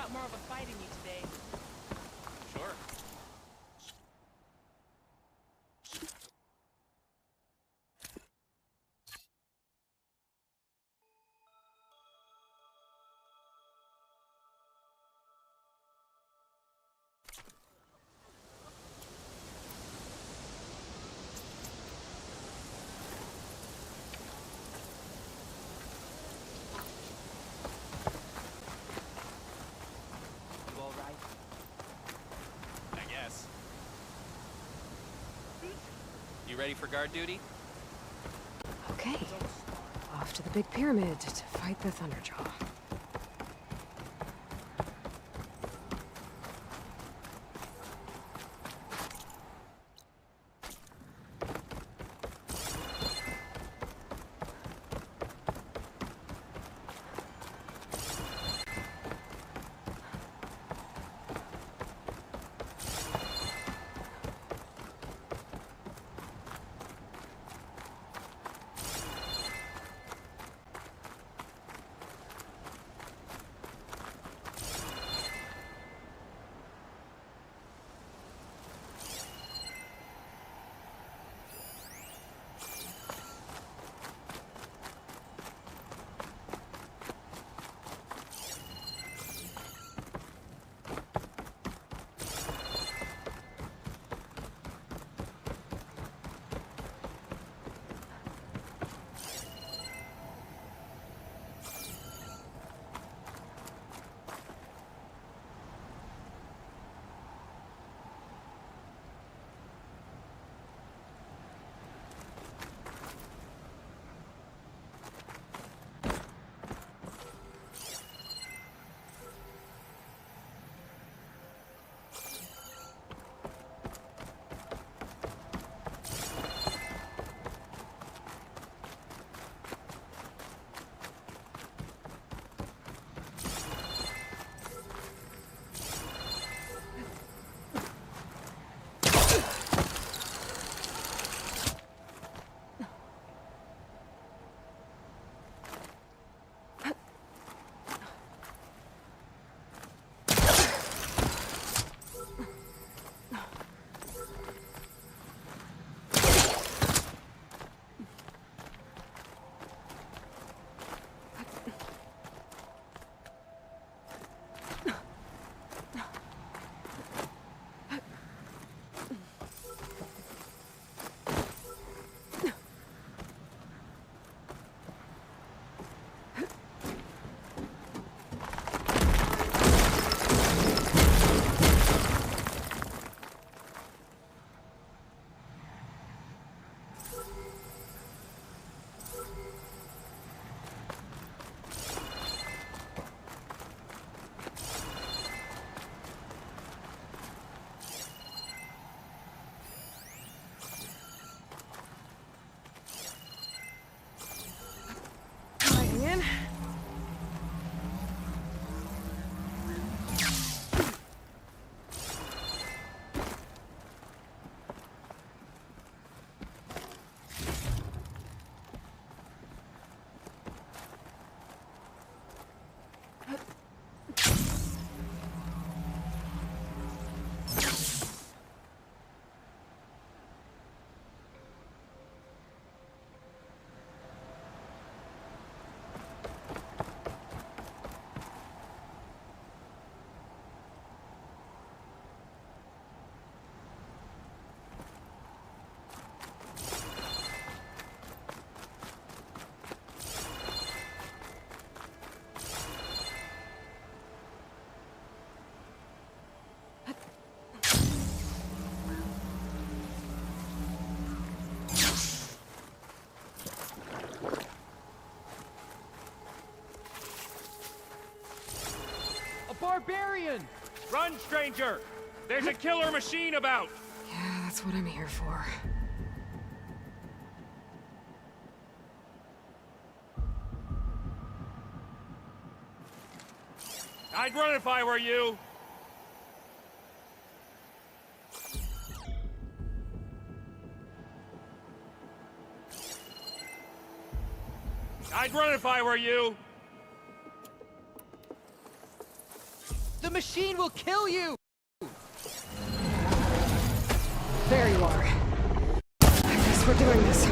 got more of a fight in you today. Sure. You all right? I guess. You ready for guard duty? Okay. Off to the big pyramid to fight the Thunderjaw. Sliding in. Barbarian! Run, stranger! There's a killer machine about! Yeah, that's what I'm here for. I'd run if I were you! I'd run if I were you! machine will kill you! There you are. I guess we're doing this.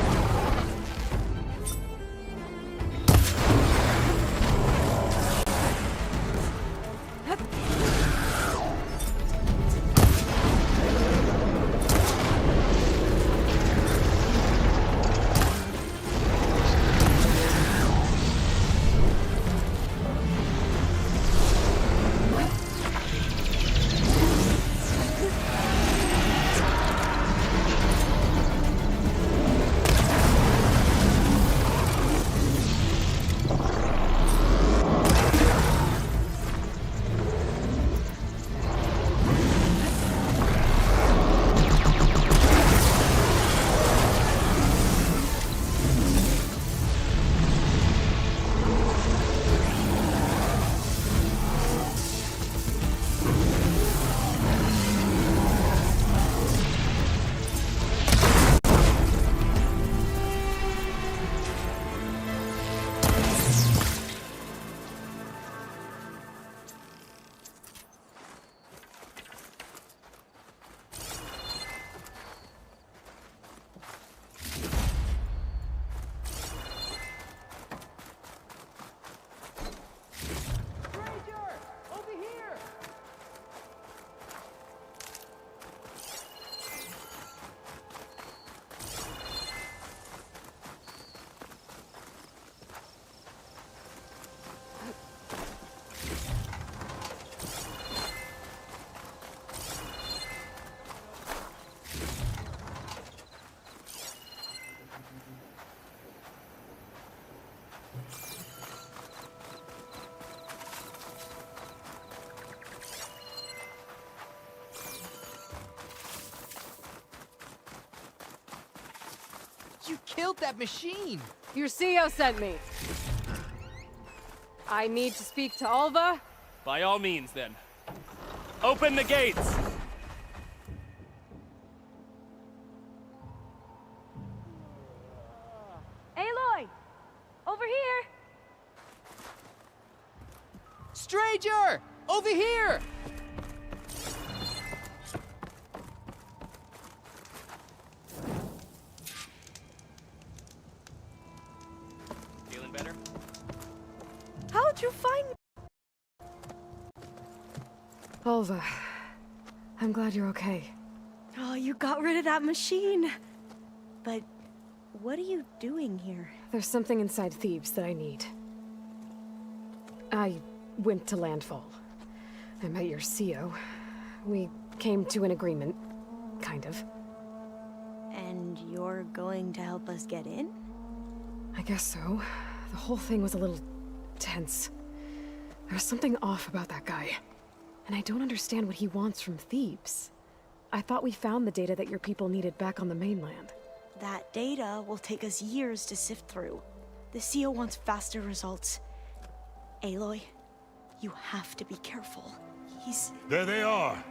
You killed that machine! Your CEO sent me. I need to speak to Alva. By all means, then. Open the gates! Aloy! Over here! Stranger! Over here! Feeling better? How'd you find me? Alva, I'm glad you're okay. Oh, you got rid of that machine. But what are you doing here? There's something inside Thebes that I need. I went to Landfall. I met your CEO. We came to an agreement, kind of. And you're going to help us get in? I guess so. The whole thing was a little tense. There was something off about that guy. And I don't understand what he wants from Thebes. I thought we found the data that your people needed back on the mainland. That data will take us years to sift through. The CEO wants faster results. Aloy, you have to be careful. He's... There they are.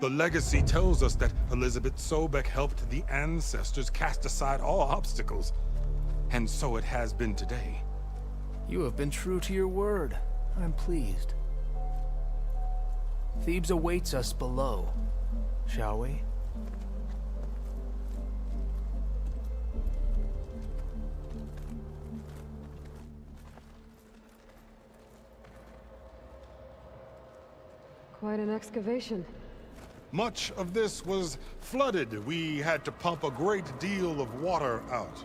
The legacy tells us that Elizabeth Sobek helped the ancestors cast aside all obstacles. And so it has been today. You have been true to your word. I'm pleased. Thebes awaits us below, shall we? Quite an excavation. Much of this was flooded. We had to pump a great deal of water out.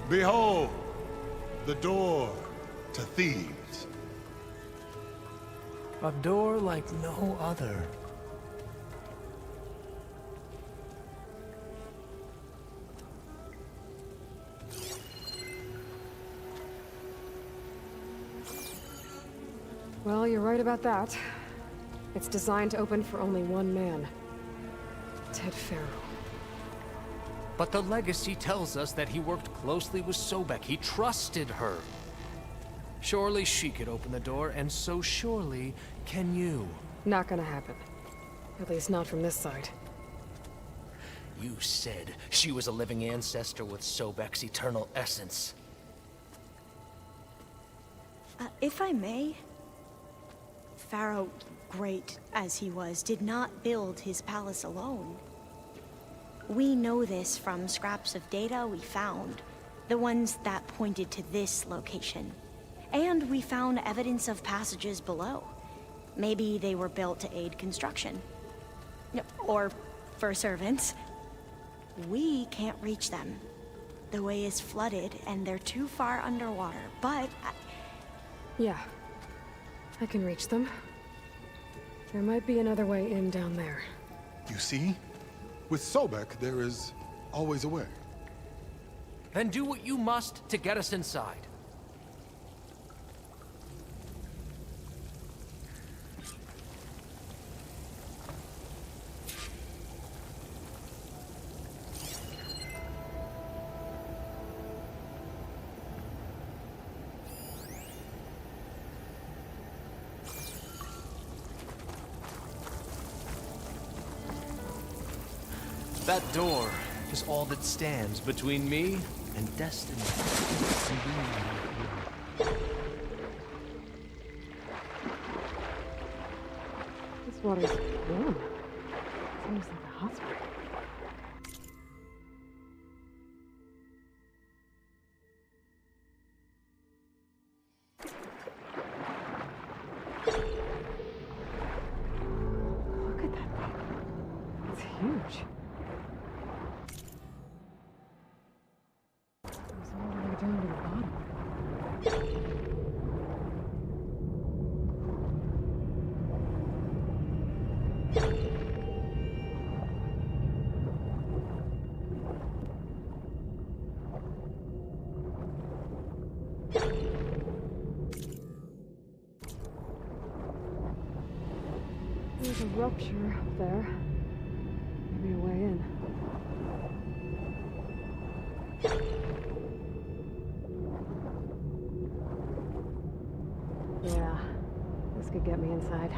Behold, the door to Thebes. A door like no other. Well, you're right about that. It's designed to open for only one man. Ted Faro. But the legacy tells us that he worked closely with Sobek. He trusted her. Surely she could open the door, and so surely can you? Not gonna happen. At least not from this side. You said she was a living ancestor with Sobek's eternal essence. If I may, Faro, great as he was, did not build his palace alone. We know this from scraps of data we found, the ones that pointed to this location. And we found evidence of passages below. Maybe they were built to aid construction. Or for servants. We can't reach them. The way is flooded and they're too far underwater, but... Yeah. I can reach them. There might be another way in down there. You see? With Sobek, there is always a way. Then do what you must to get us inside. That door is all that stands between me and destiny. This water's warm. Seems like a hot spring. Look at that thing. It's huge. Goes all the way down to the bottom. There's a rupture up there. Maybe a way in. Yeah, this could get me inside.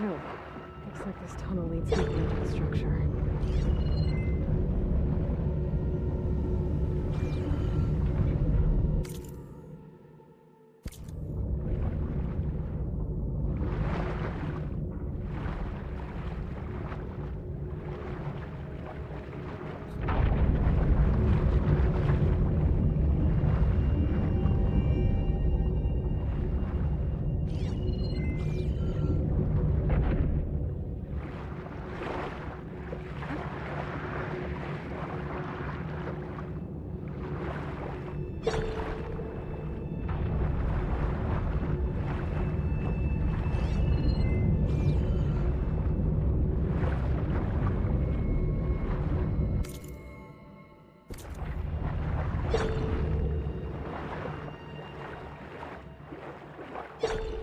Oh, looks like this tunnel leads deeper into the structure.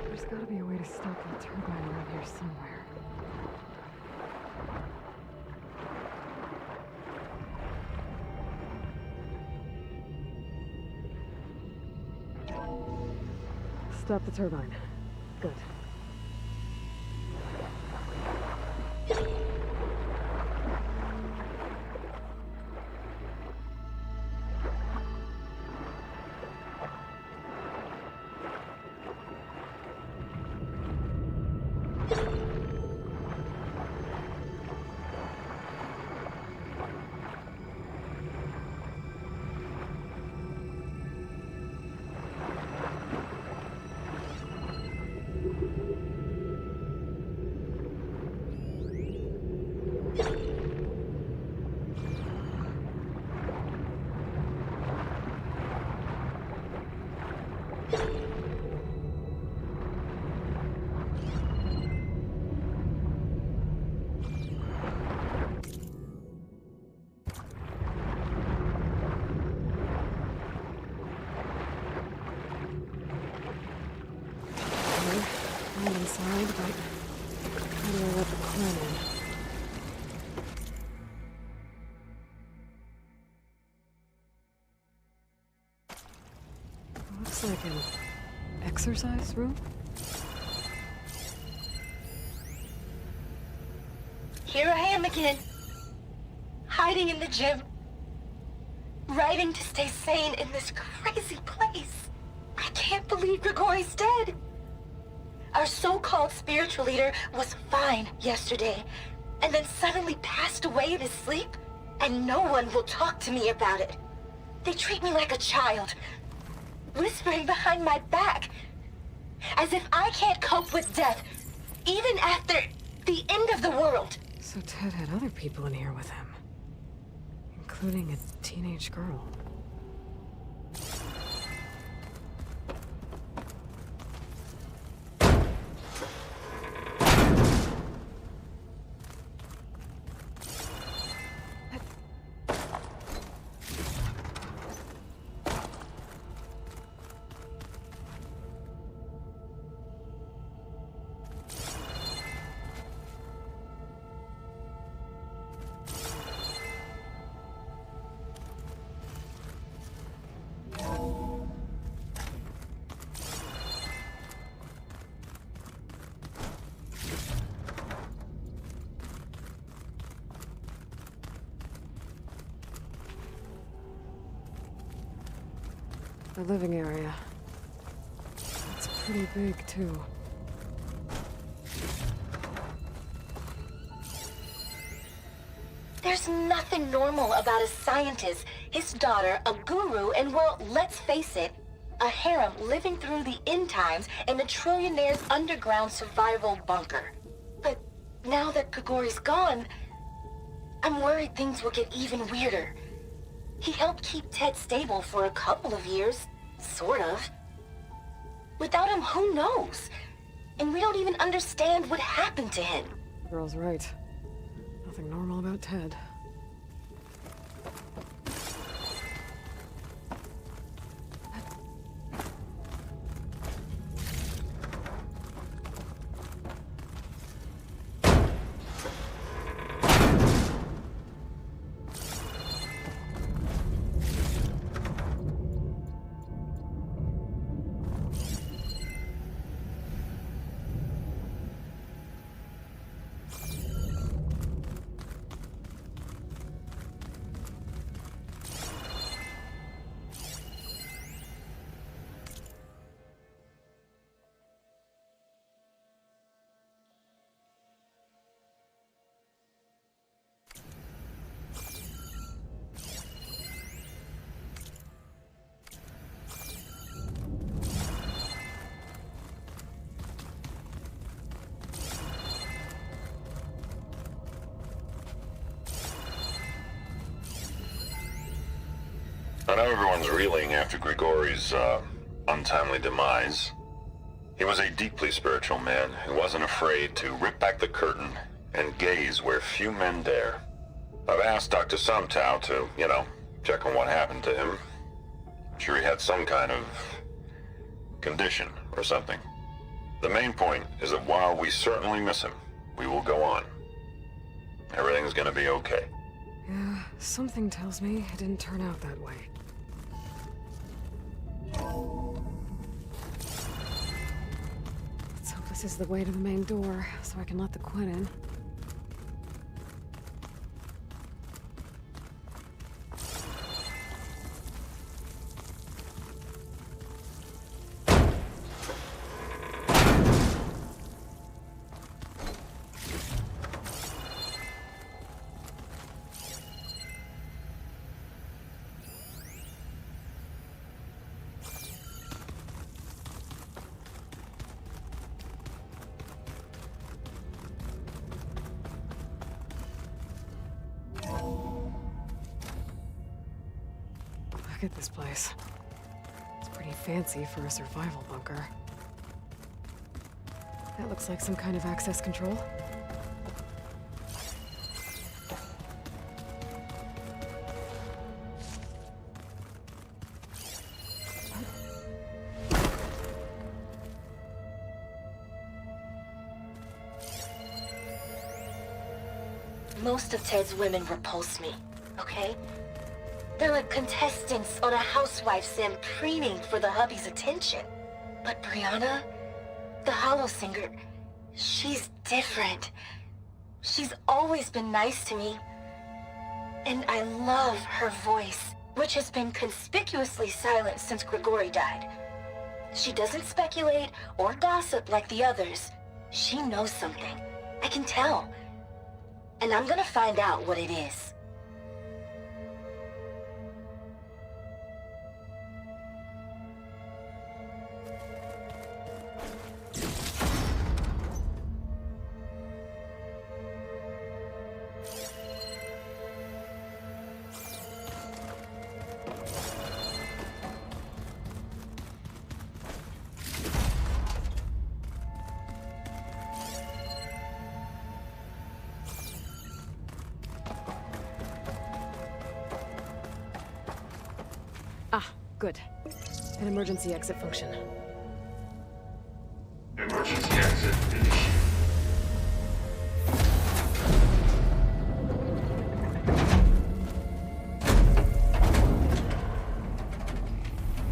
There's gotta be a way to stop that turbine around here somewhere. Stop the turbine. Good. I'm inside, but how do I let the Quinn in? Looks like an exercise room? Here I am again. Hiding in the gym. Writing to stay sane in this crazy place. I can't believe Grigori's dead. Our so-called spiritual leader was fine yesterday, and then suddenly passed away in his sleep, and no one will talk to me about it. They treat me like a child, whispering behind my back, as if I can't cope with death, even after the end of the world. So Ted had other people in here with him, including a teenage girl. The living area. It's pretty big, too. There's nothing normal about a scientist, his daughter, a guru, and well, let's face it, a harem living through the end times in a trillionaire's underground survival bunker. But now that Grigori's gone, I'm worried things will get even weirder. He helped keep Ted stable for a couple of years, sort of. Without him, who knows? And we don't even understand what happened to him. The girl's right. Nothing normal about Ted. I know everyone's reeling after Grigori's, untimely demise. He was a deeply spiritual man who wasn't afraid to rip back the curtain and gaze where few men dare. I've asked Dr. Sumtow to, check on what happened to him. I'm sure he had some kind of condition or something. The main point is that while we certainly miss him, we will go on. Everything's gonna be okay. Yeah, something tells me it didn't turn out that way. Let's hope this is the way to the main door, so I can let the Quinn in. Look at this place. It's pretty fancy for a survival bunker. That looks like some kind of access control. Most of Ted's women repulse me, okay? They're like contestants on a housewife sim preening for the hubby's attention. But Brianna, the hollow singer, she's different. She's always been nice to me. And I love her voice, which has been conspicuously silent since Grigori died. She doesn't speculate or gossip like the others. She knows something. I can tell. And I'm gonna find out what it is. Ah, good. An emergency exit function. Emergency exit initiated.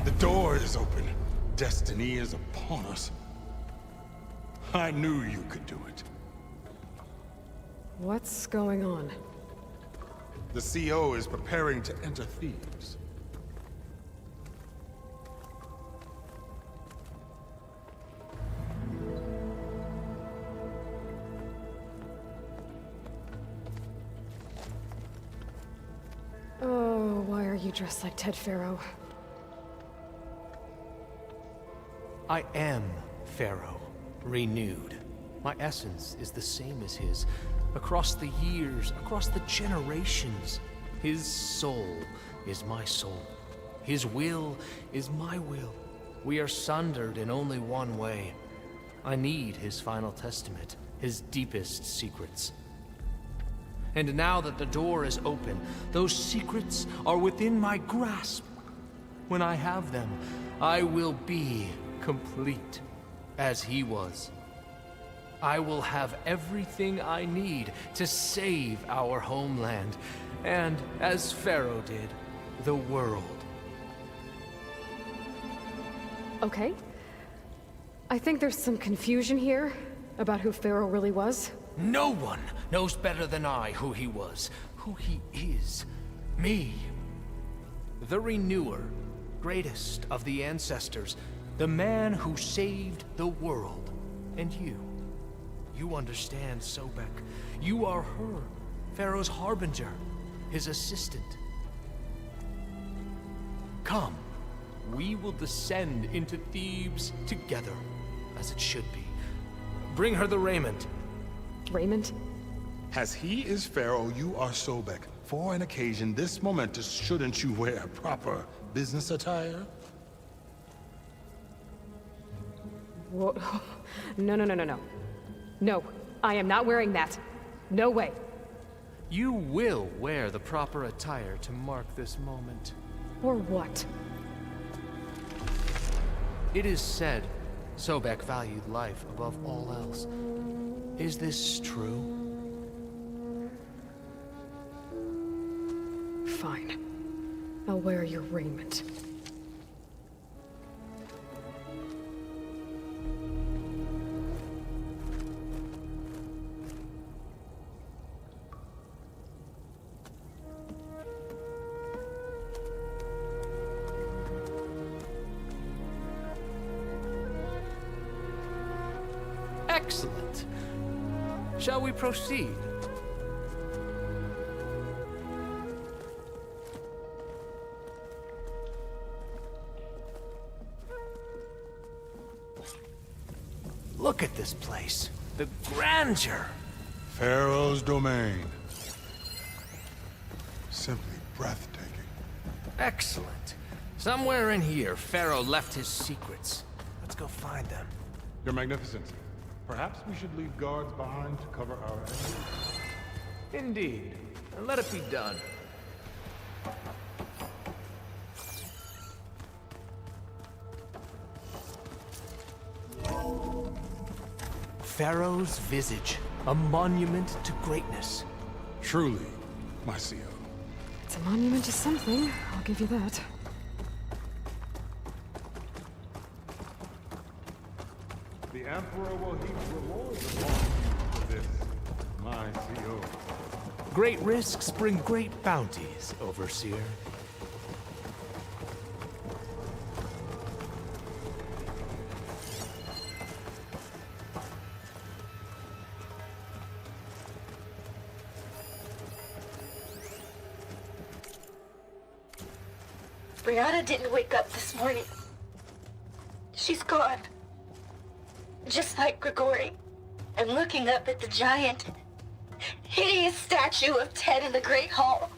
The door is open. Destiny is upon us. I knew you could do it. What's going on? The CO is preparing to enter Thebes. Oh, why are you dressed like Ted Faro? I am Faro, renewed. My essence is the same as his. Across the years, across the generations. His soul is my soul. His will is my will. We are sundered in only one way. I need his final testament, his deepest secrets. And now that the door is open, those secrets are within my grasp. When I have them, I will be complete, as he was. I will have everything I need to save our homeland, and, as Faro did, the world. Okay. I think there's some confusion here about who Faro really was. No one knows better than I who he was, who he is. Me. The Renewer, greatest of the ancestors, the man who saved the world. And you. You understand, Sobek. You are her, Pharaoh's harbinger, his assistant. Come, we will descend into Thebes together, as it should be. Bring her the raiment. Raymond? As he is Pharaoh, you are Sobek. For an occasion this momentous, shouldn't you wear proper business attire? Whoa. No, no, no, no, no. No, I am not wearing that. No way. You will wear the proper attire to mark this moment. Or what? It is said Sobek valued life above all else. Is this true? Fine. I'll wear your raiment. Excellent. Shall we proceed? Look at this place. The grandeur. Pharaoh's domain. Simply breathtaking. Excellent. Somewhere in here, Faro left his secrets. Let's go find them. Your Magnificency, perhaps we should leave guards behind to cover our enemies. Indeed. And let it be done. Pharaoh's visage, a monument to greatness. Truly, my CO. It's a monument to something, I'll give you that. The Emperor will heap rewards upon you for this, my CO. Great risks bring great bounties, Overseer. Brianna didn't wake up this morning. She's gone. Just like Grigori. I'm looking up at the giant, hideous statue of Ted in the Great Hall.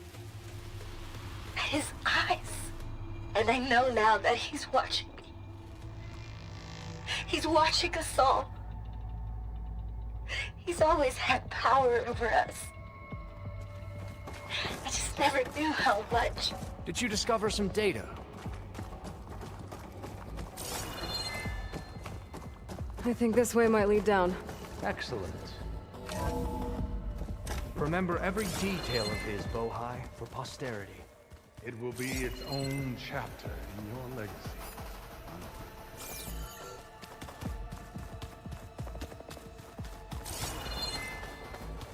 At his eyes. And I know now that he's watching me. He's watching us all. He's always had power over us. I just never knew how much. Did you discover some data? I think this way might lead down. Excellent. Remember every detail of his, Bohai, for posterity. It will be its own chapter in your legacy.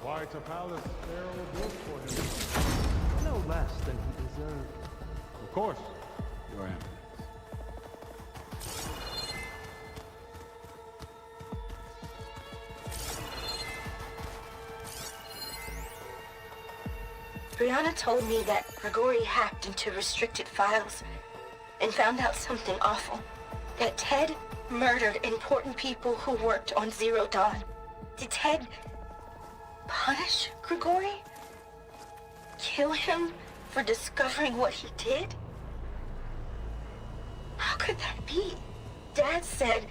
Quite a palace Pharaoh built for him. No less than he deserved. Of course, Your Eminence. Brianna told me that Grigori hacked into restricted files and found out something awful. That Ted murdered important people who worked on Zero Dawn. Did Ted punish Grigori? Kill him for discovering what he did? How could that be? Dad said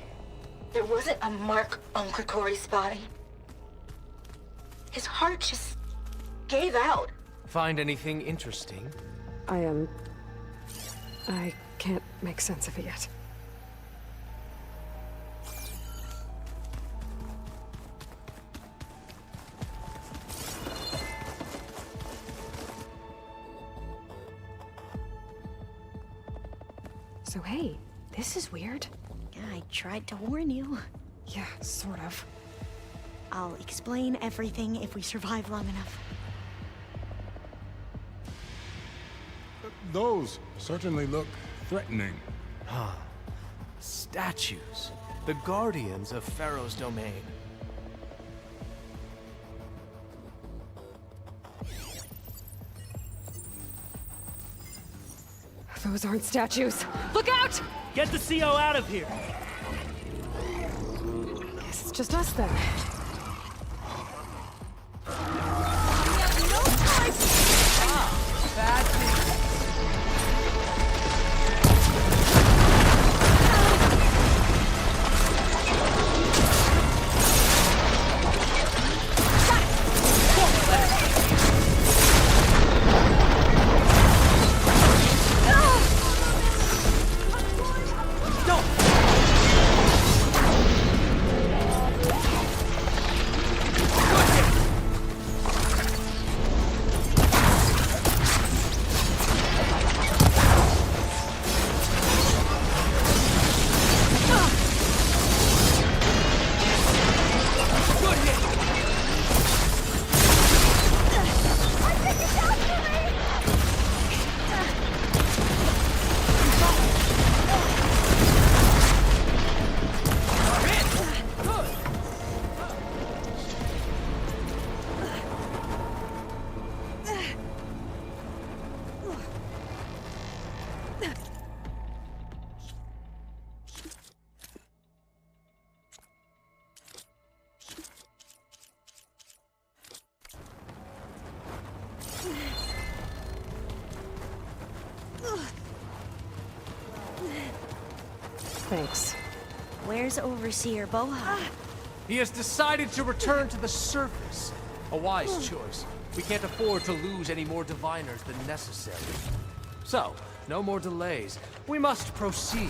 there wasn't a mark on Grigori's body. His heart just gave out. Find anything interesting? I can't make sense of it yet. So hey, this is weird. Yeah, I tried to warn you. Yeah, sort of. I'll explain everything if we survive long enough. Those certainly look threatening. Statues. The guardians of Pharaoh's domain. Those aren't statues. Look out! Get the CO out of here! Guess it's just us then. Bad thing. Thanks. Where's Overseer Boha? He has decided to return to the surface. A wise choice. We can't afford to lose any more diviners than necessary. So, no more delays. We must proceed.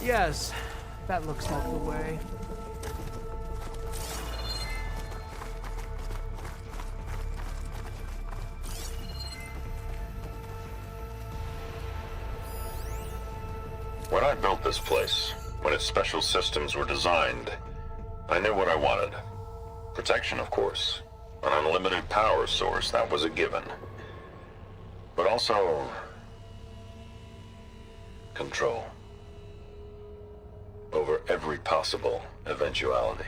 Yes, that looks like the way. When I built this place, when its special systems were designed, I knew what I wanted. Protection, of course. An unlimited power source, that was a given. But also... control. Over every possible eventuality.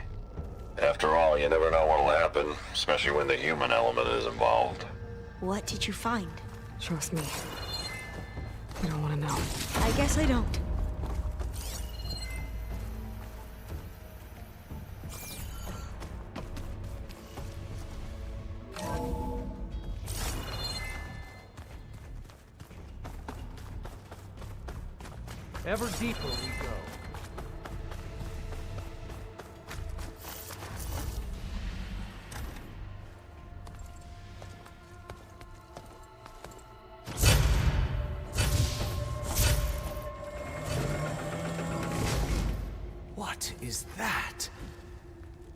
After all, you never know what'll happen, especially when the human element is involved. What did you find? Trust me. You don't want to know. I guess I don't. Ever deeper we go. What is that?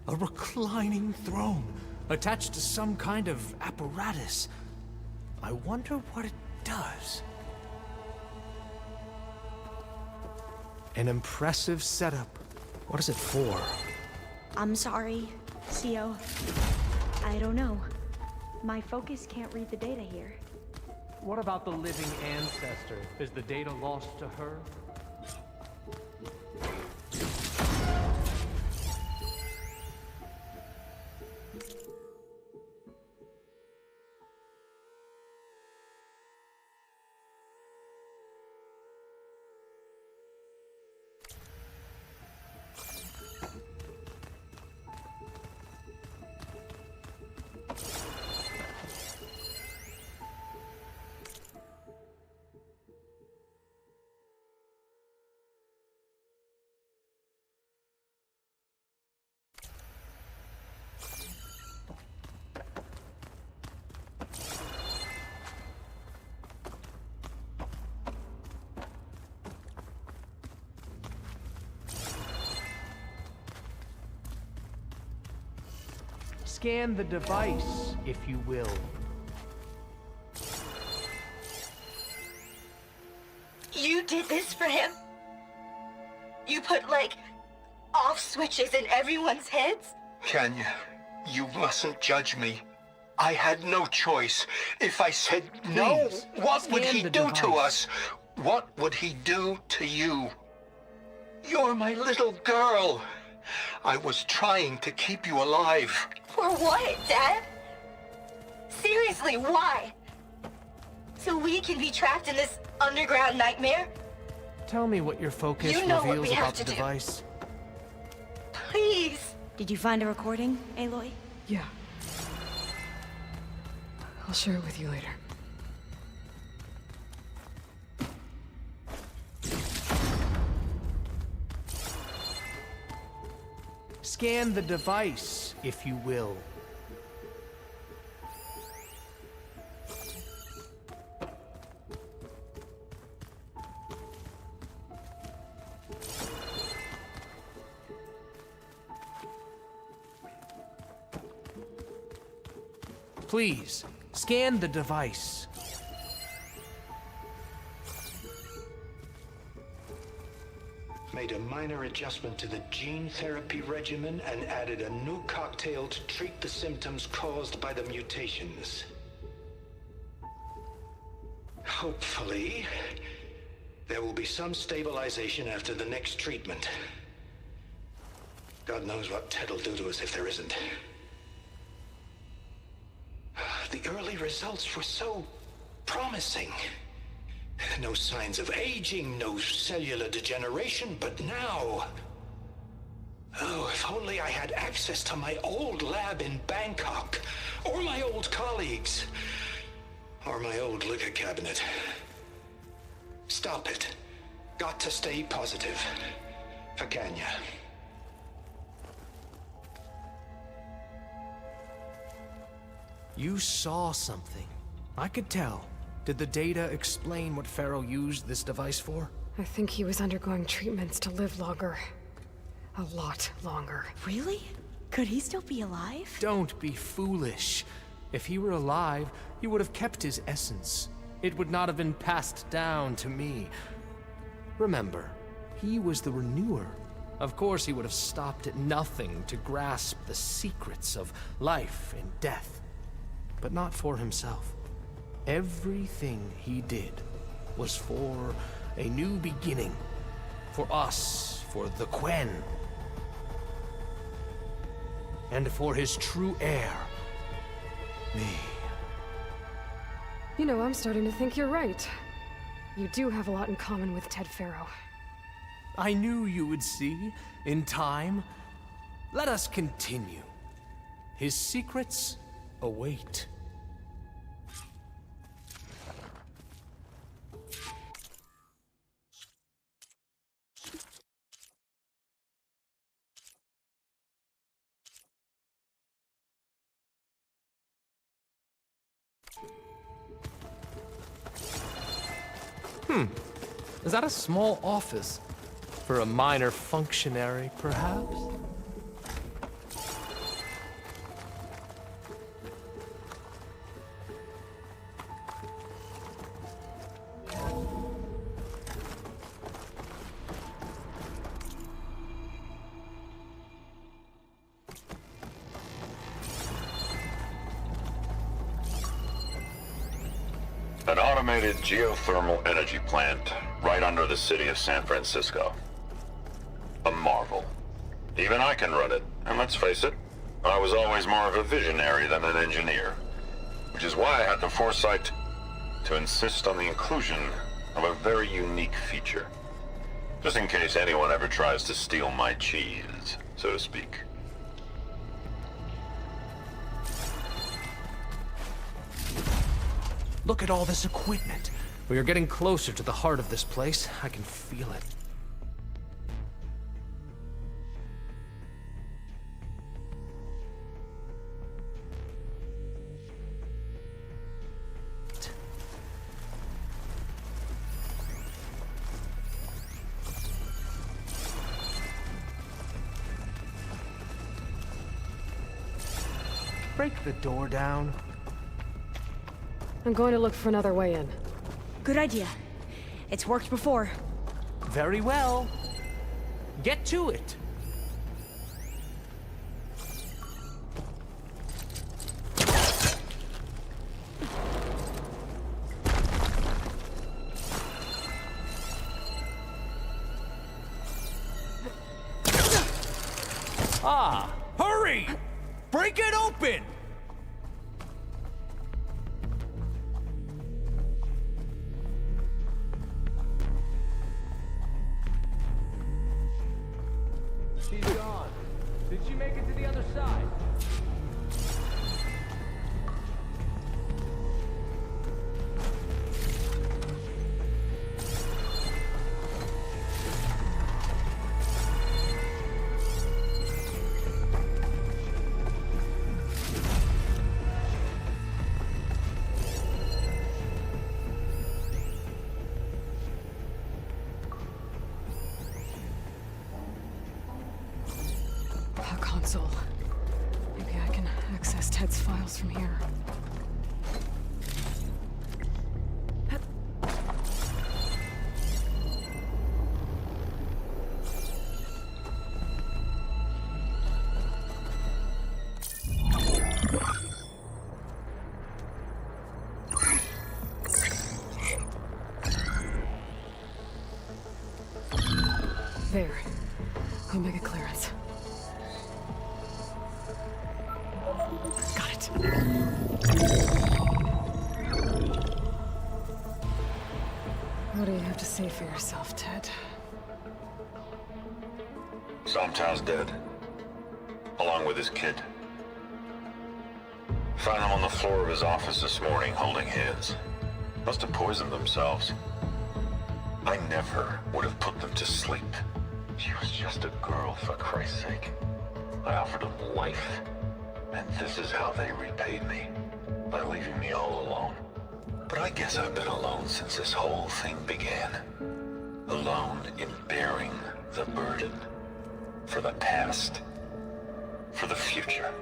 A reclining throne, attached to some kind of apparatus. I wonder what it does. An impressive setup. What is it for? I'm sorry, CO. I don't know. My focus can't read the data here. What about the living ancestor? Is the data lost to her? Scan the device, if you will. You did this for him? You put, like, off switches in everyone's heads? Kenya, you mustn't judge me. I had no choice. If I said no, Please, what would scan he the do to device. us? What would he do to you? You're my little girl. I was trying to keep you alive. For what, Dad? Seriously, why? So we can be trapped in this underground nightmare? Tell me what your focus You know what reveals we have about the to do. device. Please. Did you find a recording, Aloy? Yeah. I'll share it with you later. Scan the device, if you will. Please, scan the device. Made a minor adjustment to the gene therapy regimen and added a new cocktail to treat the symptoms caused by the mutations. Hopefully, there will be some stabilization after the next treatment. God knows what Ted'll do to us if there isn't. The early results were so promising. No signs of aging, no cellular degeneration, but now... Oh, if only I had access to my old lab in Bangkok, or my old colleagues, or my old liquor cabinet. Stop it. Got to stay positive. For Kenya. You saw something. I could tell. Did the data explain what Faro used this device for? I think he was undergoing treatments to live longer. A lot longer. Really? Could he still be alive? Don't be foolish. If he were alive, he would have kept his essence. It would not have been passed down to me. Remember, he was the renewer. Of course he would have stopped at nothing to grasp the secrets of life and death. But not for himself. Everything he did was for a new beginning. For us, for the Quen. And for his true heir, me. You know, I'm starting to think you're right. You do have a lot in common with Ted Faro. I knew you would see, in time. Let us continue. His secrets await. Is that a small office? For a minor functionary, perhaps? An automated geothermal energy plant right under the city of San Francisco. A marvel. Even I can run it, and let's face it, I was always more of a visionary than an engineer. Which is why I had the foresight to insist on the inclusion of a very unique feature. Just in case anyone ever tries to steal my cheese, so to speak. Look at all this equipment. We are getting closer to the heart of this place. I can feel it. Break the door down. I'm going to look for another way in. Good idea. It's worked before. Very well. Get to it. Ah, hurry! Break it open! She's gone. Did she make it to the other side? A console. Maybe I can access Ted Ted's files from here. There. Omega clearance. Got it. What do you have to say for yourself, Ted? Somtow's dead. Along with his kid. Found him on the floor of his office this morning, holding hands. Must have poisoned themselves. I never would have put them to sleep. She was just a girl, for Christ's sake. I offered them life, and this is how they repaid me, by leaving me all alone. But I guess I've been alone since this whole thing began. Alone in bearing the burden. For the past. For the future.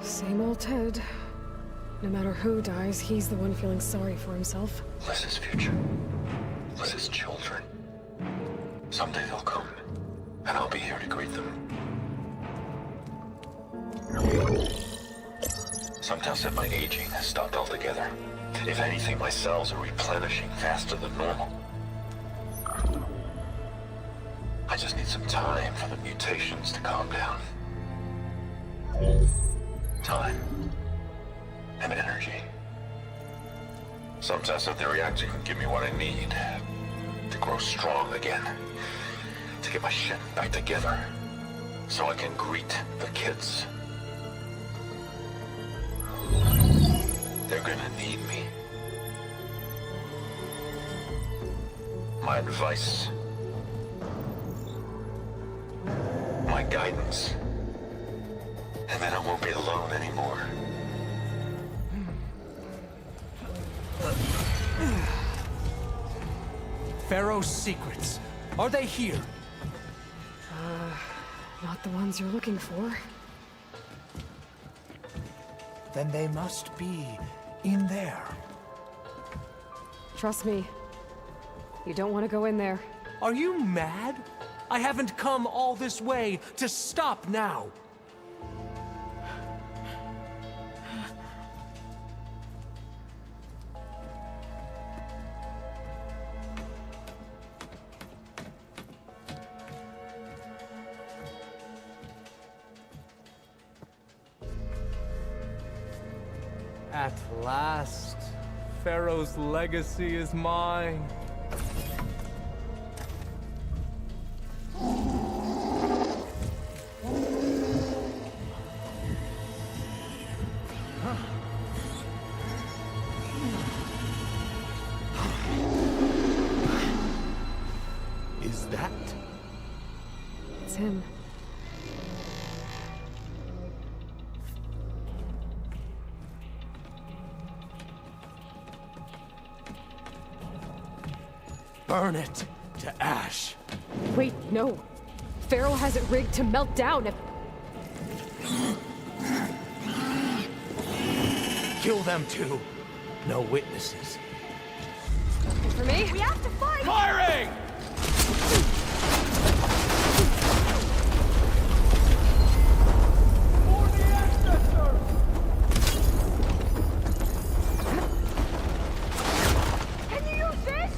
Same old Ted. No matter who dies, he's the one feeling sorry for himself. Liz's future. Liz's children. Someday they'll come. And I'll be here to greet them. Sometimes said my aging has stopped altogether. If anything, my cells are replenishing faster than normal. I just need some time for the mutations to calm down. Time. And energy. Sometimes said the reactor can give me what I need to grow strong again. To get my shit back together, so I can greet the kids. They're gonna need me. My advice. My guidance. And then I won't be alone anymore. Faro's secrets. Are they here? Not the ones you're looking for. Then they must be in there. Trust me. You don't want to go in there. Are you mad? I haven't come all this way to stop now. At last, Faro's legacy is mine. Is that? It's him. Burn it to ash. Wait, no. Faro has it rigged to melt down if... Kill them too. No witnesses. For me? We have to fight! Firing! Can you use this?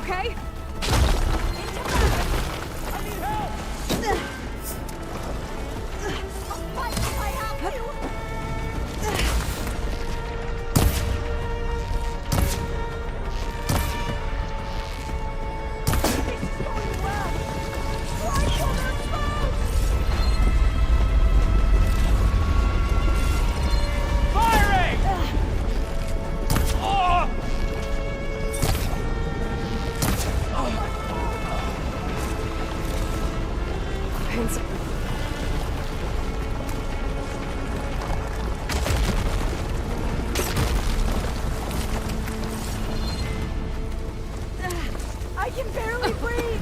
okay? I need help! I have you! It's going well! Why shoulder exposed? Firing! Oh! Hands. I can barely breathe!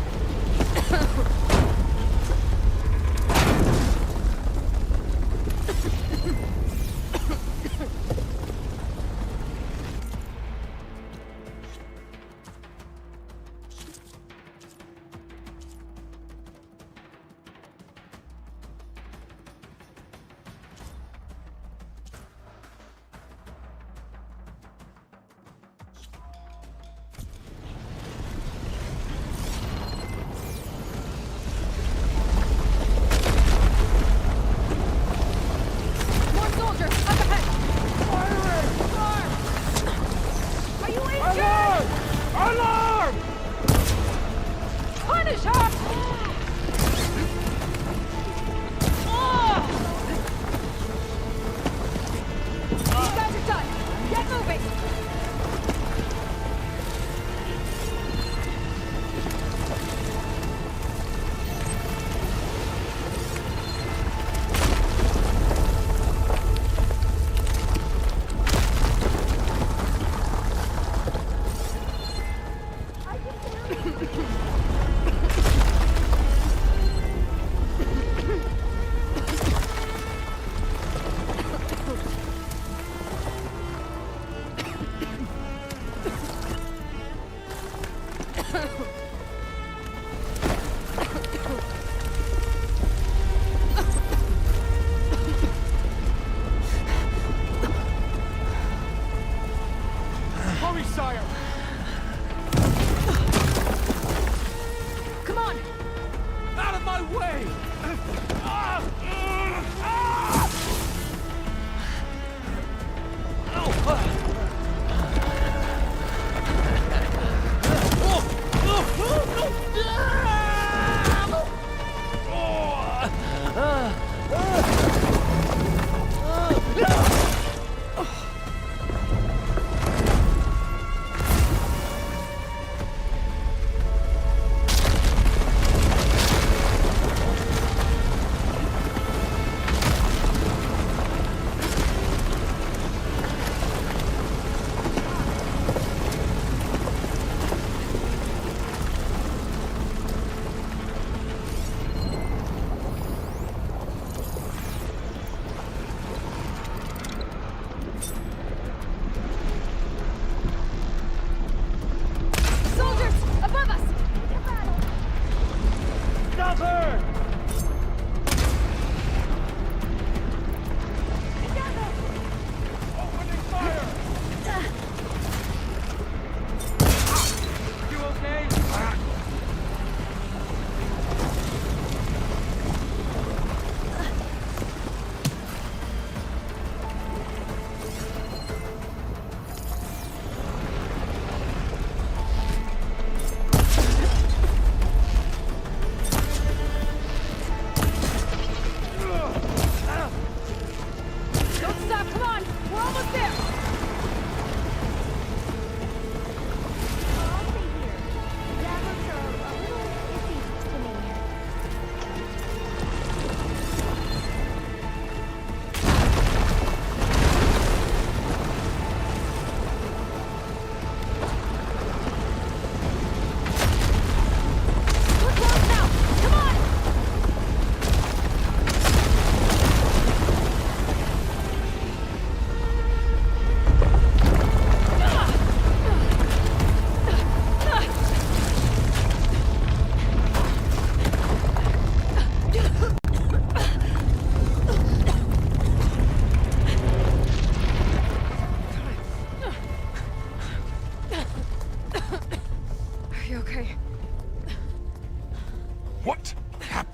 More soldiers! Up ahead! Are you injured? Alarm! Punish her! These guys are done. Get moving! Hurry, sire! Come on! Out of my way! Soldiers! Above us! Stop her! Opening fire! You okay?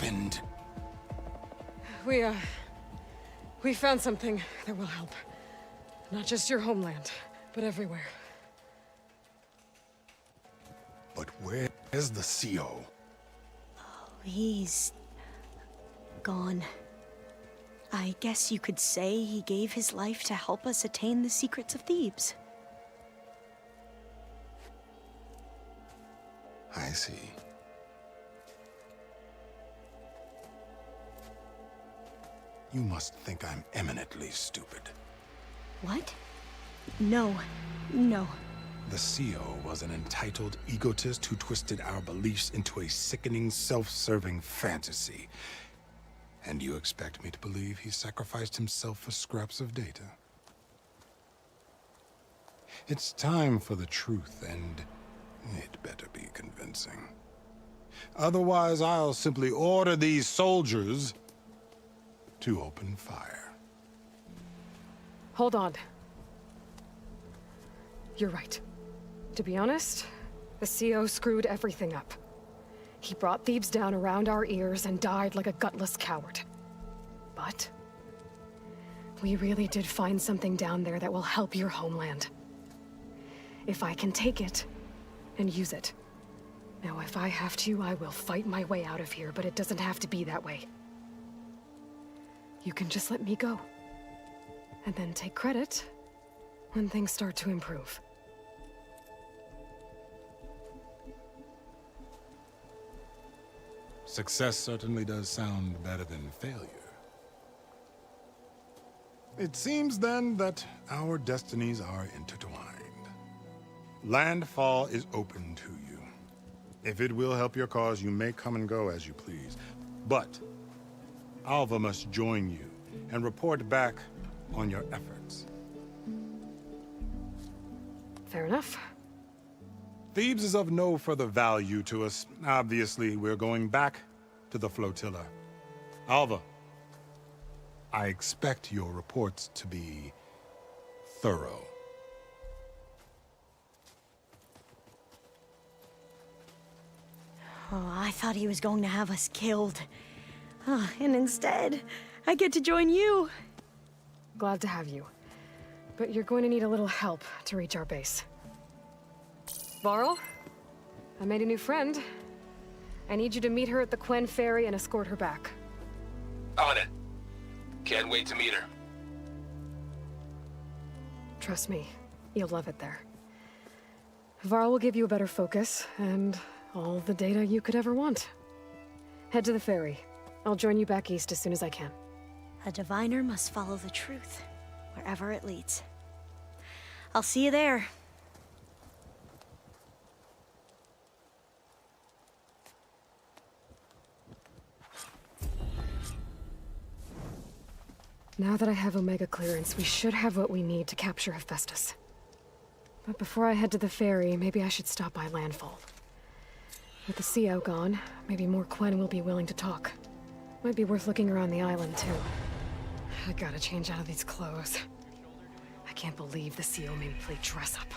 happened? We found something that will help. Not just your homeland, but everywhere. But where is the CO? He's gone. I guess you could say he gave his life to help us attain the secrets of Thebes. I see. You must think I'm eminently stupid. What? No. No. The CO was an entitled egotist who twisted our beliefs into a sickening, self-serving fantasy. And you expect me to believe he sacrificed himself for scraps of data? It's time for the truth, and it better be convincing. Otherwise, I'll simply order these soldiers to open fire. Hold on. You're right. To be honest, the CO screwed everything up. He brought Thebes down around our ears and died like a gutless coward. But we really did find something down there that will help your homeland. If I can take it and use it. Now, if I have to, I will fight my way out of here, but it doesn't have to be that way. You can just let me go. And then take credit when things start to improve. Success certainly does sound better than failure. It seems then that our destinies are intertwined. Landfall is open to you. If it will help your cause, you may come and go as you please. But Alva must join you and report back on your efforts. Fair enough. Thebes is of no further value to us. Obviously, we're going back to the flotilla. Alva, I expect your reports to be thorough. Oh, I thought he was going to have us killed. And instead, I get to join you. Glad to have you. But you're going to need a little help to reach our base. Varl, I made a new friend. I need you to meet her at the Quen Ferry and escort her back. On it. Can't wait to meet her. Trust me, you'll love it there. Varl will give you a better focus, and all the data you could ever want. Head to the ferry. I'll join you back east as soon as I can. A diviner must follow the truth, wherever it leads. I'll see you there. Now that I have Omega clearance, we should have what we need to capture Hephaestus. But before I head to the ferry, maybe I should stop by Landfall. With the CO gone, maybe more Quen will be willing to talk. Might be worth looking around the island, too. I gotta change out of these clothes. I can't believe the CO made me play dress up.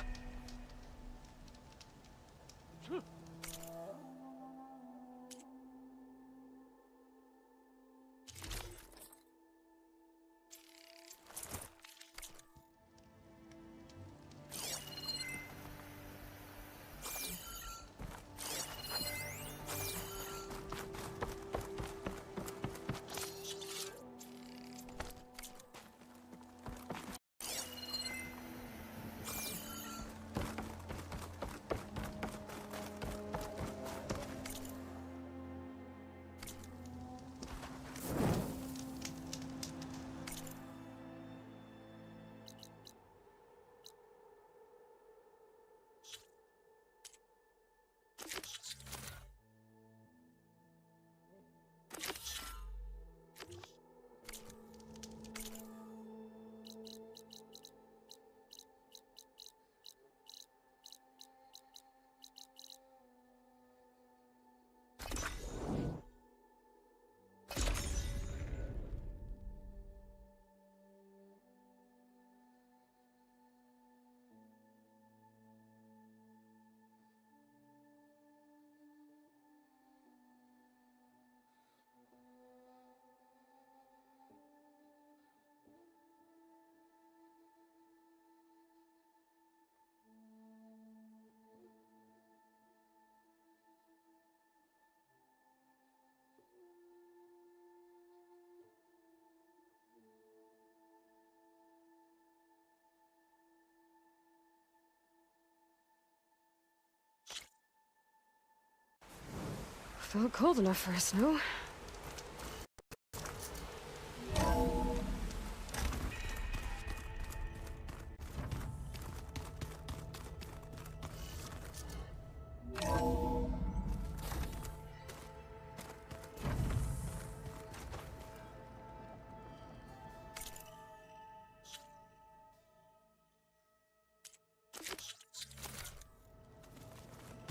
Felt cold enough for a snow.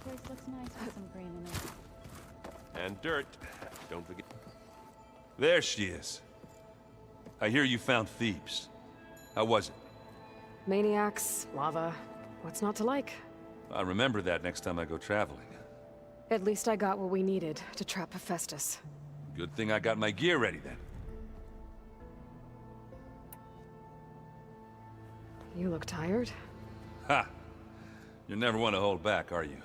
Place looks nice with some green in it. And dirt. Don't forget. There she is. I hear you found Thebes. How was it? Maniacs, lava. What's not to like? I'll remember that next time I go traveling. At least I got what we needed to trap Hephaestus. Good thing I got my gear ready then. You look tired. Ha! You never want to hold back, are you?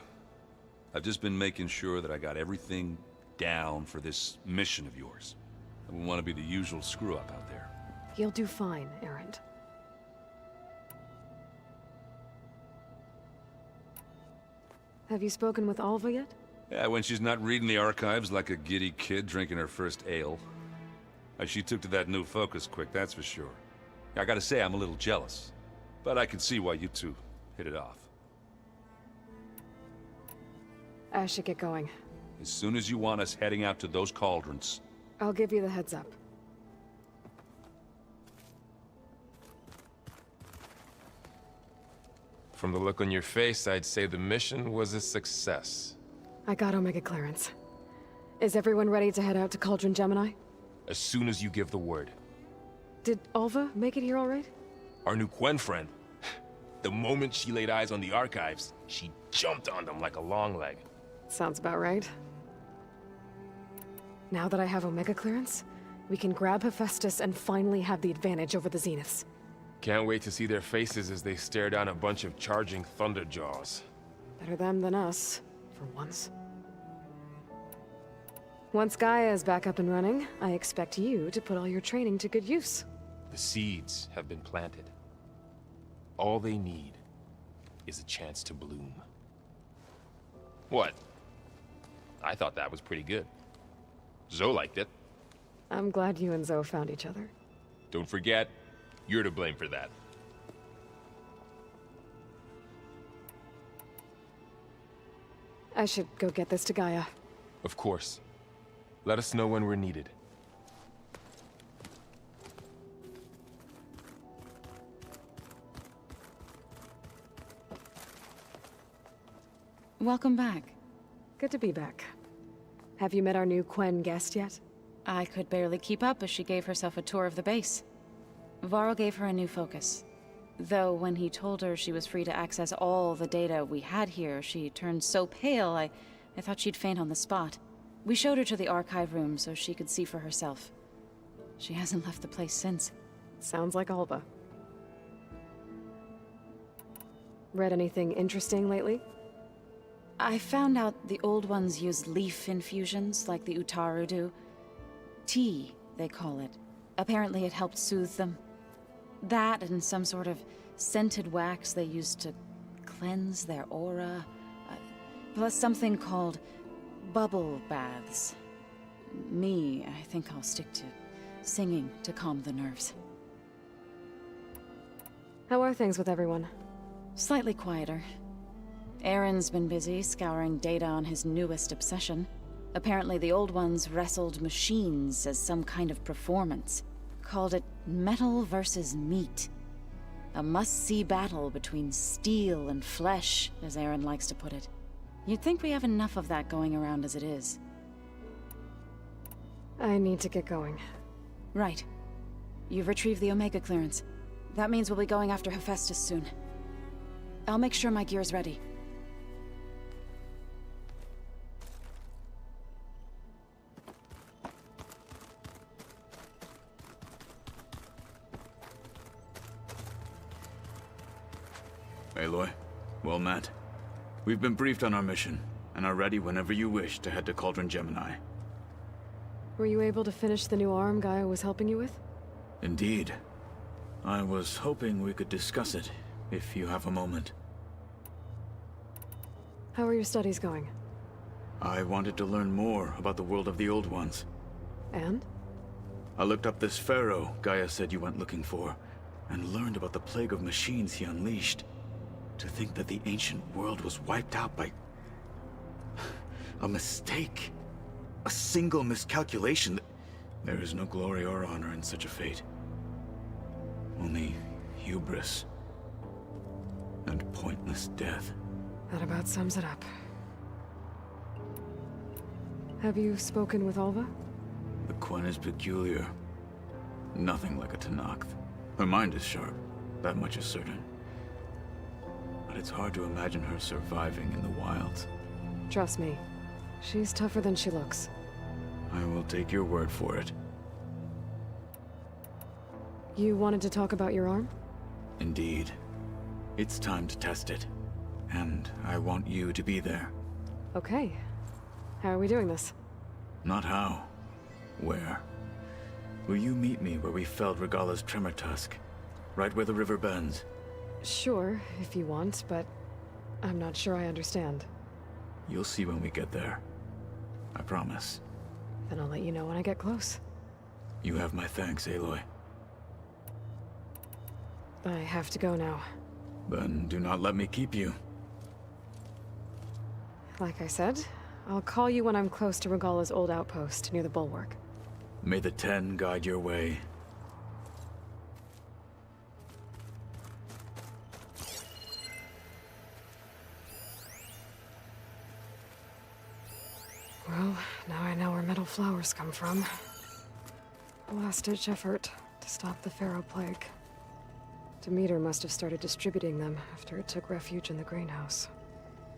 I've just been making sure that I got everything down for this mission of yours. I wouldn't want to be the usual screw-up out there. You'll do fine, Errand. Have you spoken with Alva yet? Yeah, when she's not reading the archives like a giddy kid drinking her first ale. She took to that new focus quick, that's for sure. I gotta say, I'm a little jealous. But I can see why you two hit it off. I should get going. As soon as you want us heading out to those cauldrons. I'll give you the heads up. From the look on your face, I'd say the mission was a success. I got Omega clearance. Is everyone ready to head out to Cauldron Gemini? As soon as you give the word. Did Alva make it here all right? Our new Quen friend. The moment she laid eyes on the archives, she jumped on them like a long leg. Sounds about right. Now that I have Omega clearance, we can grab Hephaestus and finally have the advantage over the Zeniths. Can't wait to see their faces as they stare down a bunch of charging Thunderjaws. Better them than us, for once. Once Gaia is back up and running, I expect you to put all your training to good use. The seeds have been planted. All they need is a chance to bloom. What? I thought that was pretty good. Zoe liked it. I'm glad you and Zoe found each other. Don't forget, you're to blame for that. I should go get this to Gaia. Of course. Let us know when we're needed. Welcome back. Good to be back. Have you met our new Quen guest yet? I could barely keep up as she gave herself a tour of the base. Varl gave her a new focus. Though when he told her she was free to access all the data we had here, she turned so pale I thought she'd faint on the spot. We showed her to the archive room so she could see for herself. She hasn't left the place since. Sounds like Alba. Read anything interesting lately? I found out the old ones use leaf infusions like the Utaru do. Tea, they call it. Apparently it helped soothe them. That and some sort of scented wax they used to cleanse their aura. Plus something called bubble baths. Me, I think I'll stick to singing to calm the nerves. How are things with everyone? Slightly quieter. Aaron's been busy scouring data on his newest obsession. Apparently the old ones wrestled machines as some kind of performance. Called it metal versus meat. A must-see battle between steel and flesh, as Aaron likes to put it. You'd think we have enough of that going around as it is. I need to get going. Right. You've retrieved the Omega clearance. That means we'll be going after Hephaestus soon. I'll make sure my gear's ready. Aloy, well met. We've been briefed on our mission, and are ready whenever you wish to head to Cauldron Gemini. Were you able to finish the new arm Gaia was helping you with? Indeed. I was hoping we could discuss it, if you have a moment. How are your studies going? I wanted to learn more about the world of the Old Ones. And? I looked up this Faro Gaia said you went looking for, and learned about the plague of machines he unleashed. To think that the ancient world was wiped out by... a mistake. A single miscalculation. There is no glory or honor in such a fate. Only hubris. And pointless death. That about sums it up. Have you spoken with Alva? The Quen is peculiar. Nothing like a Tenakth. Her mind is sharp, that much is certain. But it's hard to imagine her surviving in the wilds. Trust me, she's tougher than she looks. I will take your word for it. You wanted to talk about your arm? Indeed. It's time to test it. And I want you to be there. Okay. How are we doing this? Not how. Where? Will you meet me where we felled Regala's tremor tusk? Right where the river bends? Sure, if you want, but I'm not sure I understand. You'll see when we get there. I promise. Then I'll let you know when I get close. You have my thanks, Aloy. I have to go now. Then do not let me keep you. Like I said, I'll call you when I'm close to Regala's old outpost near the bulwark. May the Ten guide your way. Well, now I know where metal flowers come from. A last-ditch effort to stop the Faro plague. Demeter must have started distributing them after it took refuge in the greenhouse.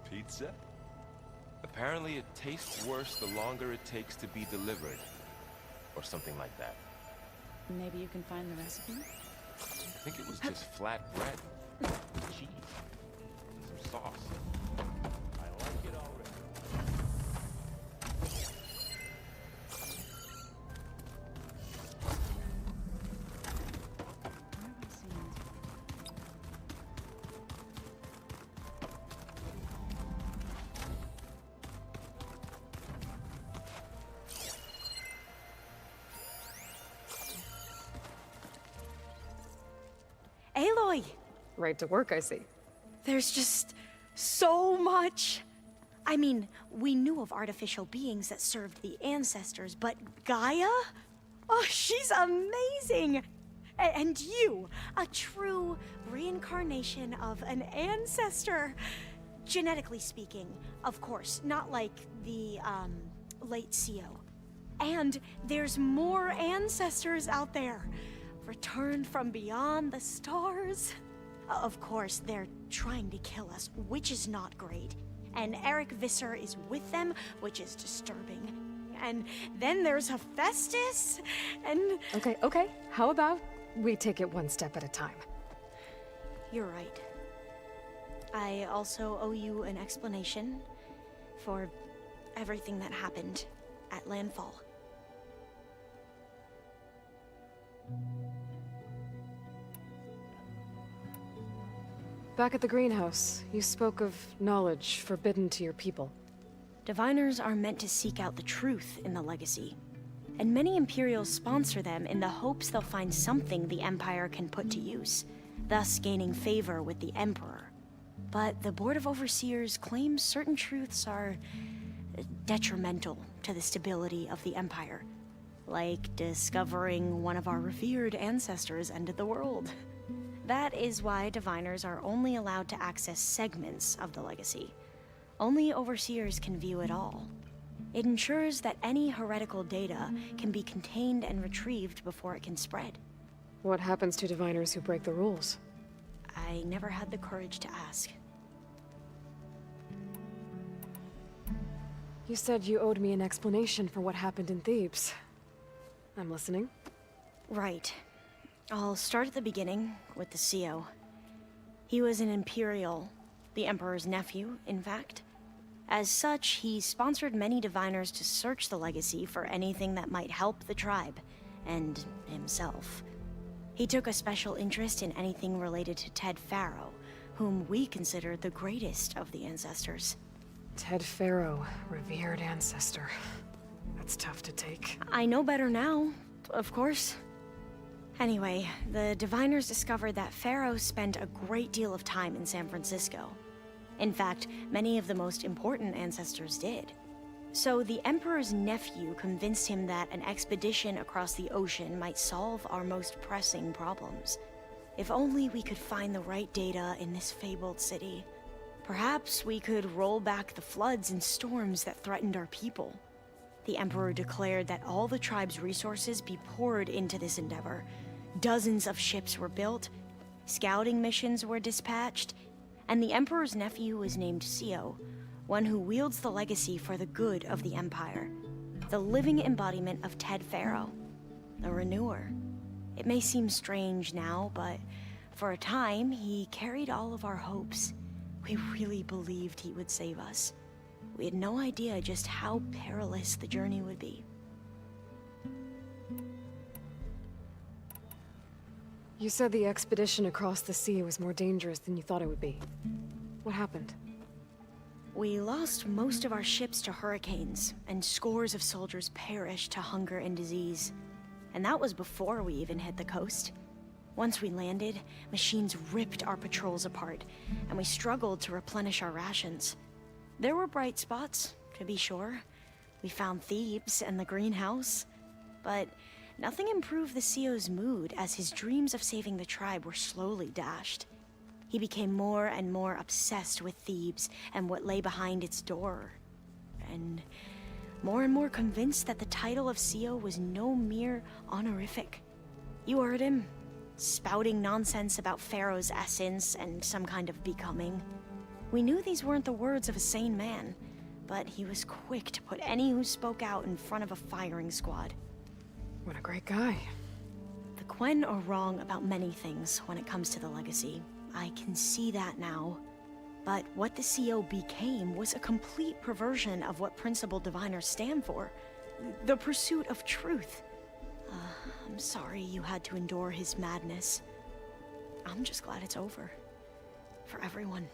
Pizza? Apparently it tastes worse the longer it takes to be delivered. Or something like that. Maybe you can find the recipe? I think it was just flat bread, with cheese, and some sauce. I like it already. Aloy! Right to work, I see. There's just so much. I mean, we knew of artificial beings that served the ancestors, but Gaia? Oh, she's amazing! And you, a true reincarnation of an ancestor. Genetically speaking, of course, not like the, late CO. And there's more ancestors out there. Returned from beyond the stars. Of course, they're trying to kill us, which is not great. And Eric Visser is with them, which is disturbing. And then there's Hephaestus, and... Okay. How about we take it one step at a time? You're right. I also owe you an explanation for everything that happened at Landfall. Back at the greenhouse, you spoke of knowledge forbidden to your people. Diviners are meant to seek out the truth in the legacy, and many Imperials sponsor them in the hopes they'll find something the Empire can put to use, thus gaining favor with the Emperor. But the Board of Overseers claims certain truths are detrimental to the stability of the Empire, like discovering one of our revered ancestors ended the world. That is why Diviners are only allowed to access segments of the legacy. Only Overseers can view it all. It ensures that any heretical data can be contained and retrieved before it can spread. What happens to Diviners who break the rules? I never had the courage to ask. You said you owed me an explanation for what happened in Thebes. I'm listening. Right. I'll start at the beginning, with the CO. He was an Imperial, the Emperor's nephew, in fact. As such, he sponsored many Diviners to search the legacy for anything that might help the tribe, and himself. He took a special interest in anything related to Ted Faro, whom we consider the greatest of the ancestors. Ted Faro, revered ancestor. That's tough to take. I know better now, of course. Anyway, the diviners discovered that Faro spent a great deal of time in San Francisco. In fact, many of the most important ancestors did. So the Emperor's nephew convinced him that an expedition across the ocean might solve our most pressing problems. If only we could find the right data in this fabled city. Perhaps we could roll back the floods and storms that threatened our people. The Emperor declared that all the tribe's resources be poured into this endeavor. Dozens of ships were built, scouting missions were dispatched, and the Emperor's nephew was named Sio, one who wields the legacy for the good of the Empire. The living embodiment of Ted Faro, the Renewer. It may seem strange now, but for a time, he carried all of our hopes. We really believed he would save us. We had no idea just how perilous the journey would be. You said the expedition across the sea was more dangerous than you thought it would be. What happened? We lost most of our ships to hurricanes, and scores of soldiers perished to hunger and disease. And that was before we even hit the coast. Once we landed, machines ripped our patrols apart, and we struggled to replenish our rations. There were bright spots, to be sure. We found Thebes and the greenhouse, but nothing improved the CEO's mood as his dreams of saving the tribe were slowly dashed. He became more and more obsessed with Thebes and what lay behind its door, and more convinced that the title of CEO was no mere honorific. You heard him, spouting nonsense about Pharaoh's essence and some kind of becoming. We knew these weren't the words of a sane man, but he was quick to put any who spoke out in front of a firing squad. What a great guy. The Quen are wrong about many things when it comes to the legacy. I can see that now. But what the CO became was a complete perversion of what principled diviners stand for. The pursuit of truth. I'm sorry you had to endure his madness. I'm just glad it's over. For everyone.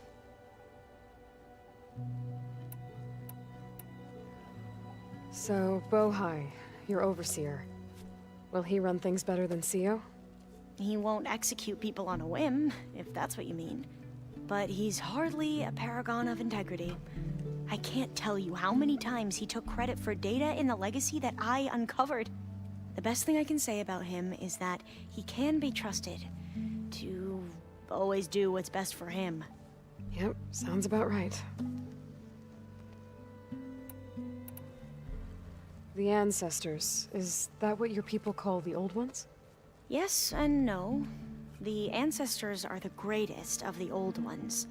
So, Bohai, your overseer. Will he run things better than CEO? He won't execute people on a whim, if that's what you mean. But he's hardly a paragon of integrity. I can't tell you how many times he took credit for data in the legacy that I uncovered. The best thing I can say about him is that he can be trusted to always do what's best for him. Yep, sounds about right. The ancestors, is that what your people call the old ones? Yes and no. The ancestors are the greatest of the old ones.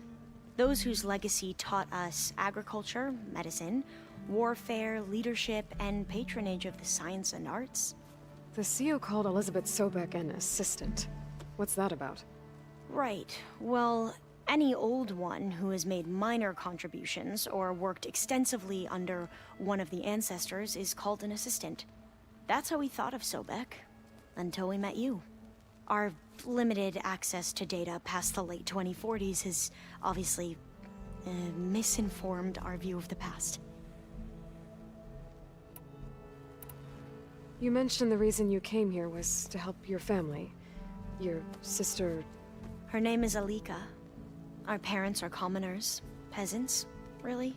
Those whose legacy taught us agriculture, medicine, warfare, leadership, and patronage of the science and arts. The CEO called Elizabeth Sobek an assistant. What's that about? Right. Well, any old one who has made minor contributions or worked extensively under one of the ancestors is called an assistant. That's how we thought of Sobek, until we met you. Our limited access to data past the late 2040s has obviously misinformed our view of the past. You mentioned the reason you came here was to help your family. Your sister... Her name is Alika. Our parents are commoners. Peasants, really.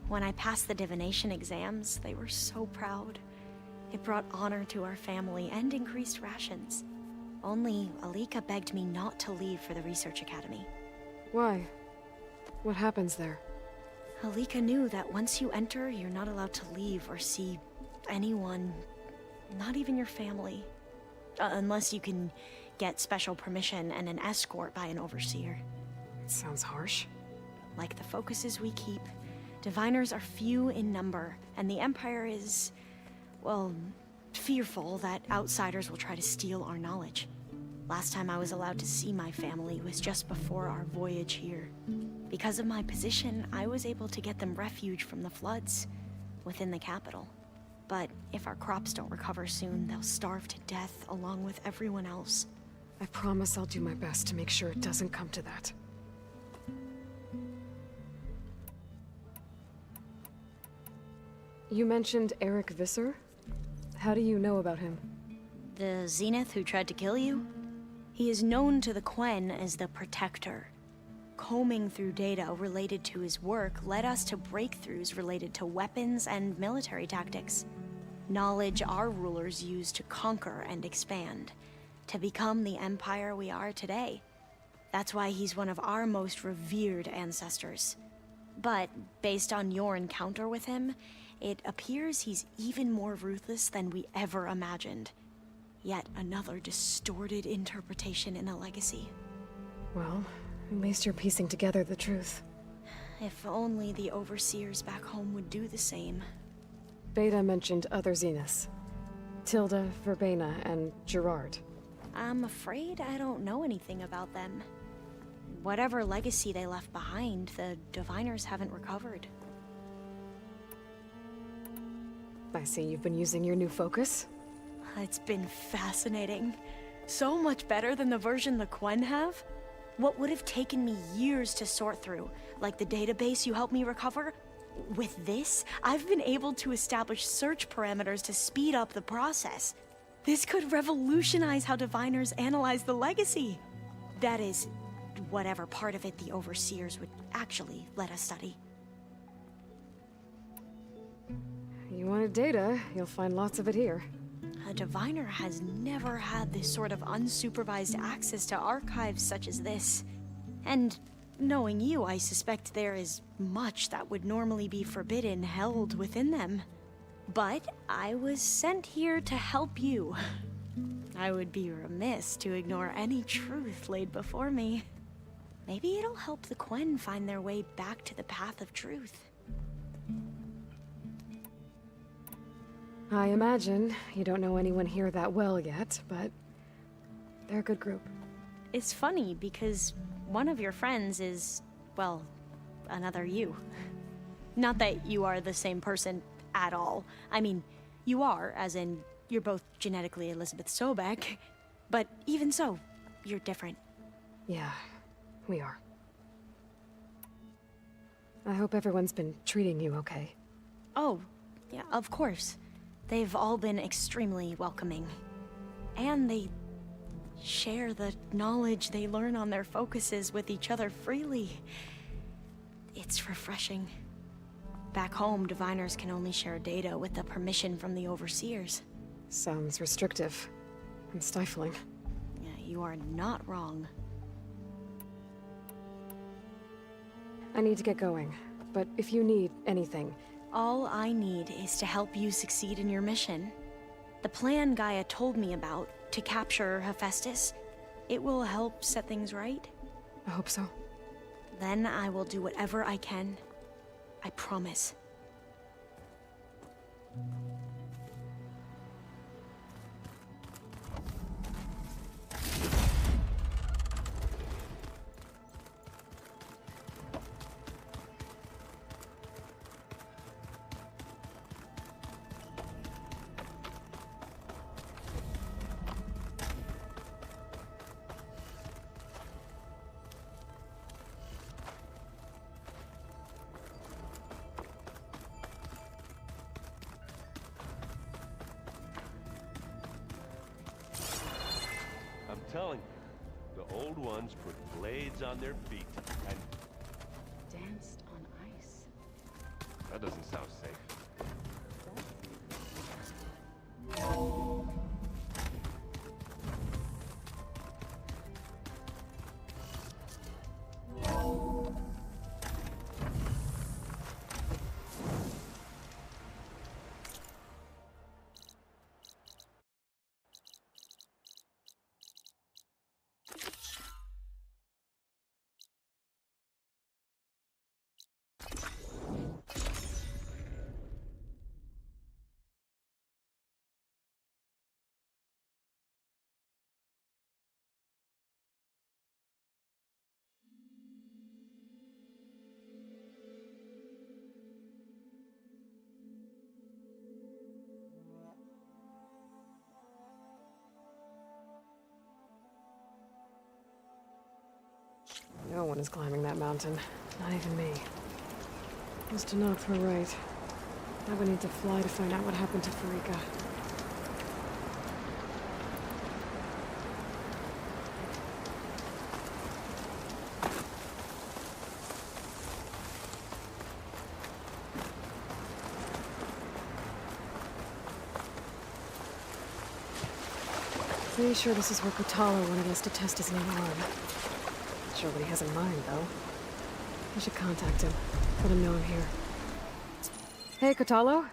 When I passed the divination exams, they were so proud. It brought honor to our family and increased rations. Only Alika begged me not to leave for the research academy. Why? What happens there? Alika knew that once you enter, you're not allowed to leave or see anyone, not even your family. Unless you can get special permission and an escort by an overseer. It sounds harsh. Like the focuses we keep, diviners are few in number, and the Empire is, well, fearful that outsiders will try to steal our knowledge. Last time I was allowed to see my family was just before our voyage here. Because of my position, I was able to get them refuge from the floods within the capital. But if our crops don't recover soon, they'll starve to death along with everyone else. I promise I'll do my best to make sure it doesn't come to that. You mentioned Eric Visser? How do you know about him? The Zenith who tried to kill you? He is known to the Quen as the Protector. Combing through data related to his work led us to breakthroughs related to weapons and military tactics. Knowledge our rulers used to conquer and expand, to become the empire we are today. That's why he's one of our most revered ancestors. But based on your encounter with him, it appears he's even more ruthless than we ever imagined. Yet another distorted interpretation in a legacy. Well, at least you're piecing together the truth. If only the overseers back home would do the same. Beta mentioned other Zeniths. Tilda, Verbena, and Gerard. I'm afraid I don't know anything about them. Whatever legacy they left behind, the Diviners haven't recovered. I see you've been using your new focus. It's been fascinating. So much better than the version the Quen have. What would have taken me years to sort through, like the database you helped me recover, with this, I've been able to establish search parameters to speed up the process. This could revolutionize how Diviners analyze the legacy. That is, whatever part of it the Overseers would actually let us study. You wanted data, you'll find lots of it here. A Diviner has never had this sort of unsupervised access to archives such as this. And knowing you, I suspect there is much that would normally be forbidden held within them. But I was sent here to help you. I would be remiss to ignore any truth laid before me. Maybe it'll help the Quen find their way back to the path of truth. I imagine you don't know anyone here that well yet, but they're a good group. It's funny because one of your friends is, well, another you. Not that you are the same person at all. I mean, you are, as in, you're both genetically Elizabeth Sobek, but even so, you're different. Yeah, we are. I hope everyone's been treating you okay. Oh, yeah, of course. They've all been extremely welcoming. And they share the knowledge they learn on their focuses with each other freely. It's refreshing. Back home, Diviners can only share data with the permission from the Overseers. Sounds restrictive and stifling. Yeah, you are not wrong. I need to get going, but if you need anything... All I need is to help you succeed in your mission. The plan Gaia told me about, to capture Hephaestus, it will help set things right. I hope so. Then I will do whatever I can. I promise. I'm telling you, the old ones put blades on their feet and... Danced on ice? That doesn't sound safe. No one is climbing that mountain. Not even me. Just to knock through right. I would need to fly to find out what happened to Farika. Pretty sure this is where Kotalo wanted us to test his new arm. Not sure what he has in mind, though. I should contact him. Let him know I'm here. Hey, Kotalo.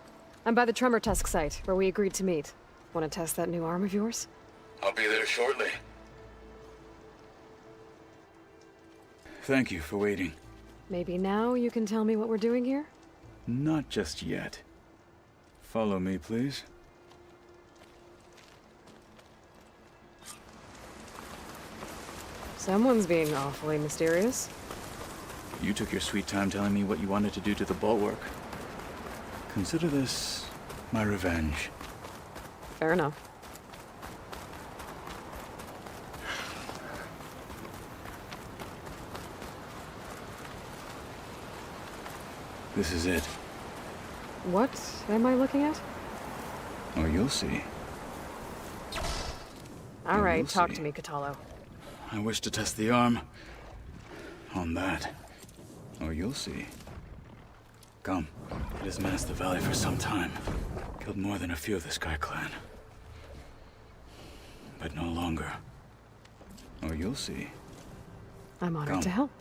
I'm by the Tremor Tusk site, where we agreed to meet. Want to test that new arm of yours? I'll be there shortly. Thank you for waiting. Maybe now you can tell me what we're doing here? Not just yet. Follow me, please. Someone's being awfully mysterious. You took your sweet time telling me what you wanted to do to the bulwark. Consider this my revenge. Fair enough. This is it. What am I looking at? Oh, you'll see. All right, You'll talk see. to me, Kotalo. I wish to test the arm on that. Oh, you'll see. Come. It has menaced the valley for some time. Killed more than a few of the Sky Clan. But no longer. Oh, you'll see. I'm honored Come. to help.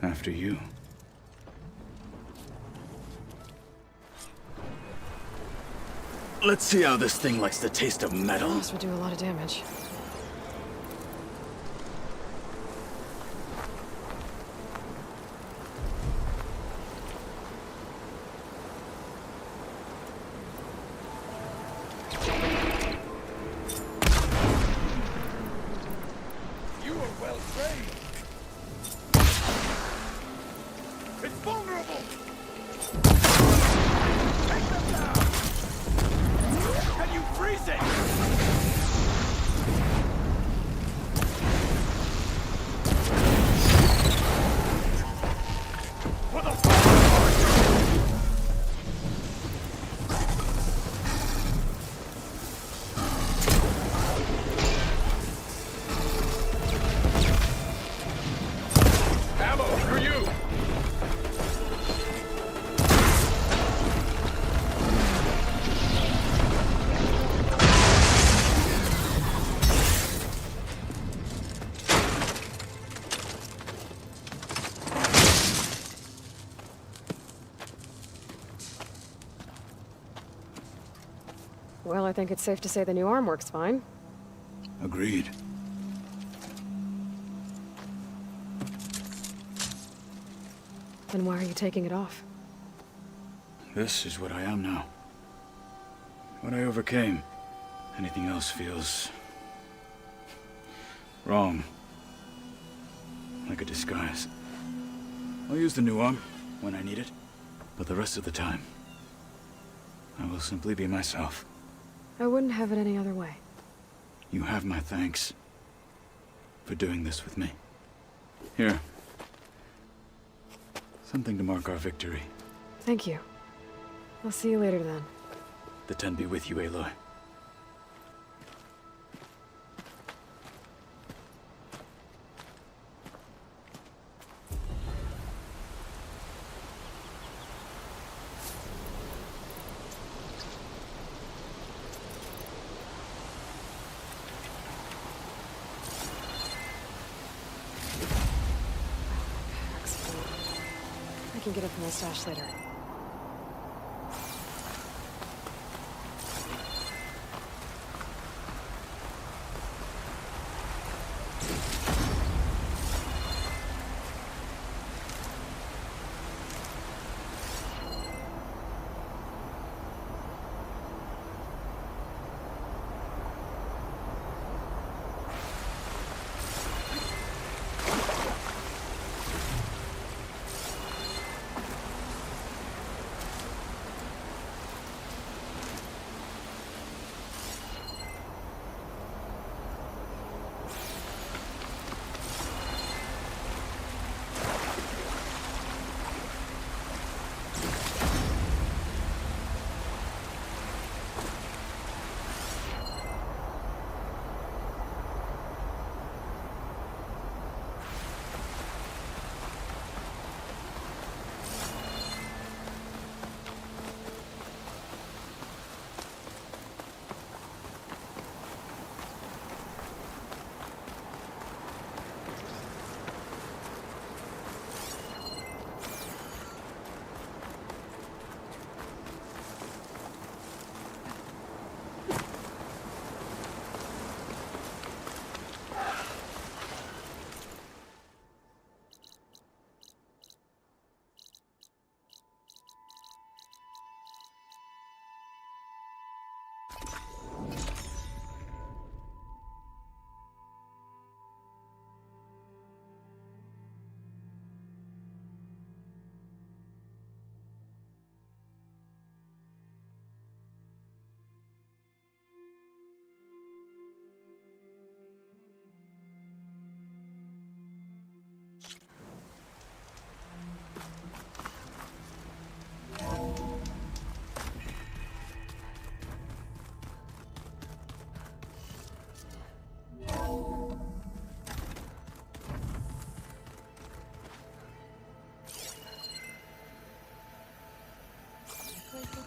After you. Let's see how this thing likes the taste of metal. This would do a lot of damage. You are well trained. It's vulnerable. Take them down. Can you freeze it? For the ammo for you. Well, I think it's safe to say the new arm works fine. Agreed. Then why are you taking it off? This is what I am now. What I overcame. Anything else feels wrong. Like a disguise. I'll use the new arm when I need it, but the rest of the time, I will simply be myself. I wouldn't have it any other way. You have my thanks for doing this with me. Here. Something to mark our victory. Thank you. I'll see you later then. The Ten be with you, Aloy. I can get it from my stash later.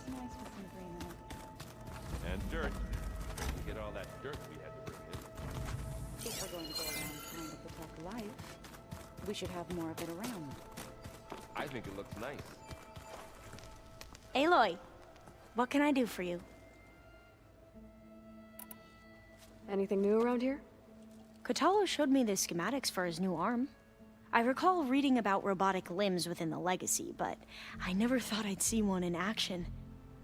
nice with some green in it. And dirt. To get all that dirt we had to bring in. If we're going to go around trying to protect life, we should have more of it around. I think it looks nice. Aloy, what can I do for you? Anything new around here? Kotalo showed me the schematics for his new arm. I recall reading about robotic limbs within the Legacy, but I never thought I'd see one in action.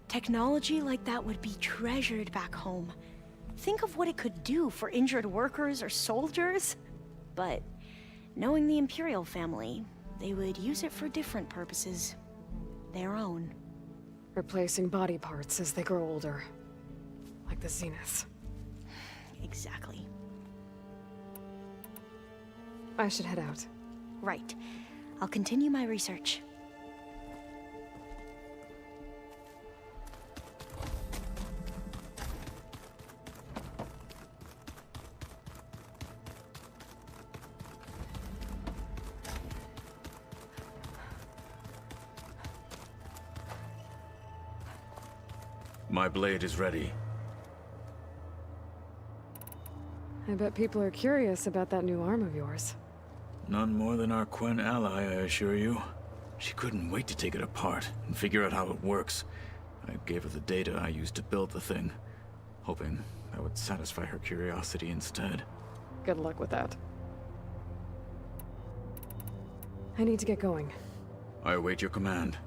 Technology like that would be treasured back home. Think of what it could do for injured workers or soldiers. But knowing the Imperial family, they would use it for different purposes. Their own. Replacing body parts as they grow older. Like the Zeniths. Exactly. I should head out. Right. I'll continue my research. My blade is ready. I bet people are curious about that new arm of yours. None more than our Quen ally, I assure you. She couldn't wait to take it apart and figure out how it works. I gave her the data I used to build the thing, hoping that would satisfy her curiosity instead. Good luck with that. I need to get going. I await your command.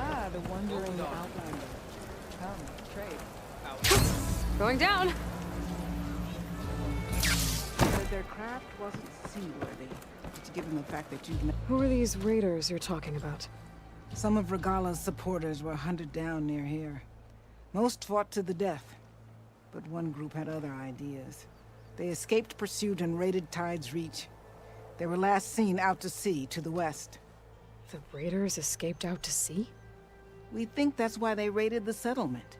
Ah, the wandering outlander. Come, trade. Going down! Their craft wasn't seaworthy, but given the fact that you've met... Who are these raiders you're talking about? Some of Regala's supporters were hunted down near here. Most fought to the death, but one group had other ideas. They escaped pursuit and raided Tide's Reach. They were last seen out to sea, to the west. The raiders escaped out to sea? We think that's why they raided the settlement.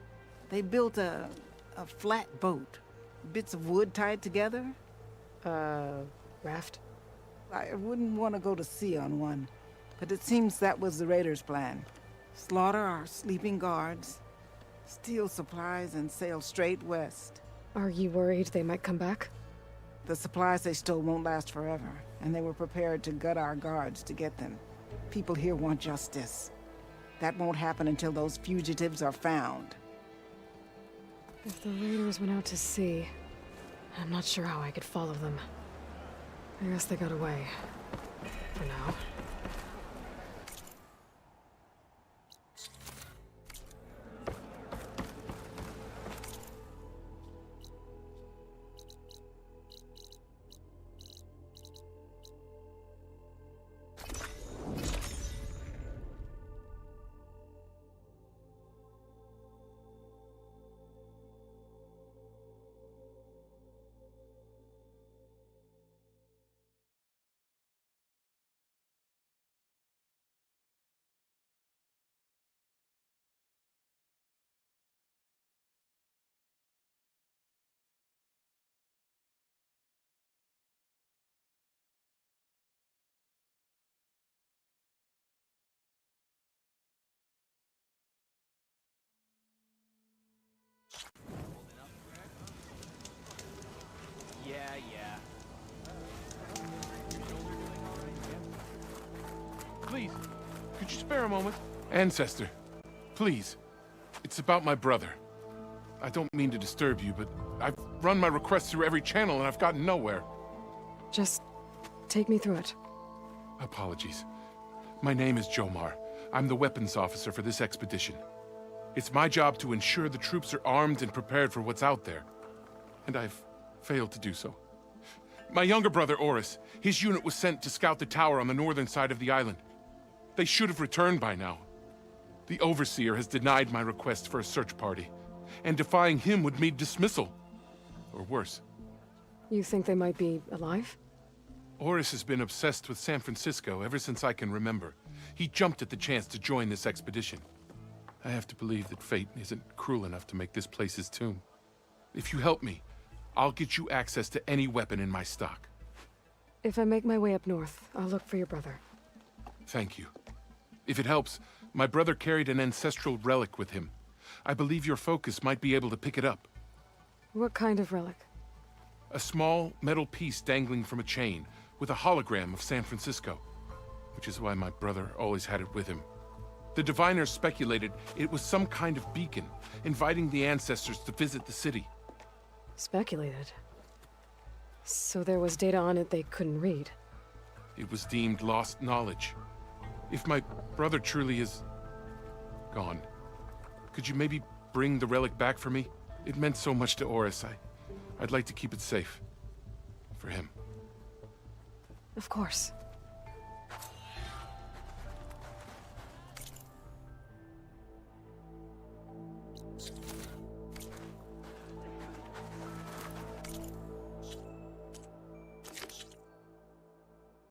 They built a flat boat. Bits of wood tied together. Raft? I wouldn't want to go to sea on one, but it seems that was the raiders' plan. Slaughter our sleeping guards, steal supplies, and sail straight west. Are you worried they might come back? The supplies they stole won't last forever, and they were prepared to gut our guards to get them. People here want justice. That won't happen until those fugitives are found. If the raiders went out to sea, I'm not sure how I could follow them. I guess they got away. For now. yeah. Please, could you spare a moment? Ancestor, please. It's about my brother. I don't mean to disturb you, but I've run my requests through every channel and I've gotten nowhere. Just take me through it. Apologies. My name is Jomar. I'm the weapons officer for this expedition. It's my job to ensure the troops are armed and prepared for what's out there. And I've failed to do so. My younger brother, Oris, his unit was sent to scout the tower on the northern side of the island. They should have returned by now. The Overseer has denied my request for a search party, and defying him would mean dismissal. Or worse. You think they might be alive? Oris has been obsessed with San Francisco ever since I can remember. He jumped at the chance to join this expedition. I have to believe that fate isn't cruel enough to make this place his tomb. If you help me, I'll get you access to any weapon in my stock. If I make my way up north, I'll look for your brother. Thank you. If it helps, my brother carried an ancestral relic with him. I believe your focus might be able to pick it up. What kind of relic? A small metal piece dangling from a chain, with a hologram of San Francisco. Which is why my brother always had it with him. The diviners speculated it was some kind of beacon, inviting the ancestors to visit the city. Speculated? So there was data on it they couldn't read? It was deemed lost knowledge. If my brother truly is gone, could you maybe bring the relic back for me? It meant so much to Oris. I'd like to keep it safe. For him. Of course.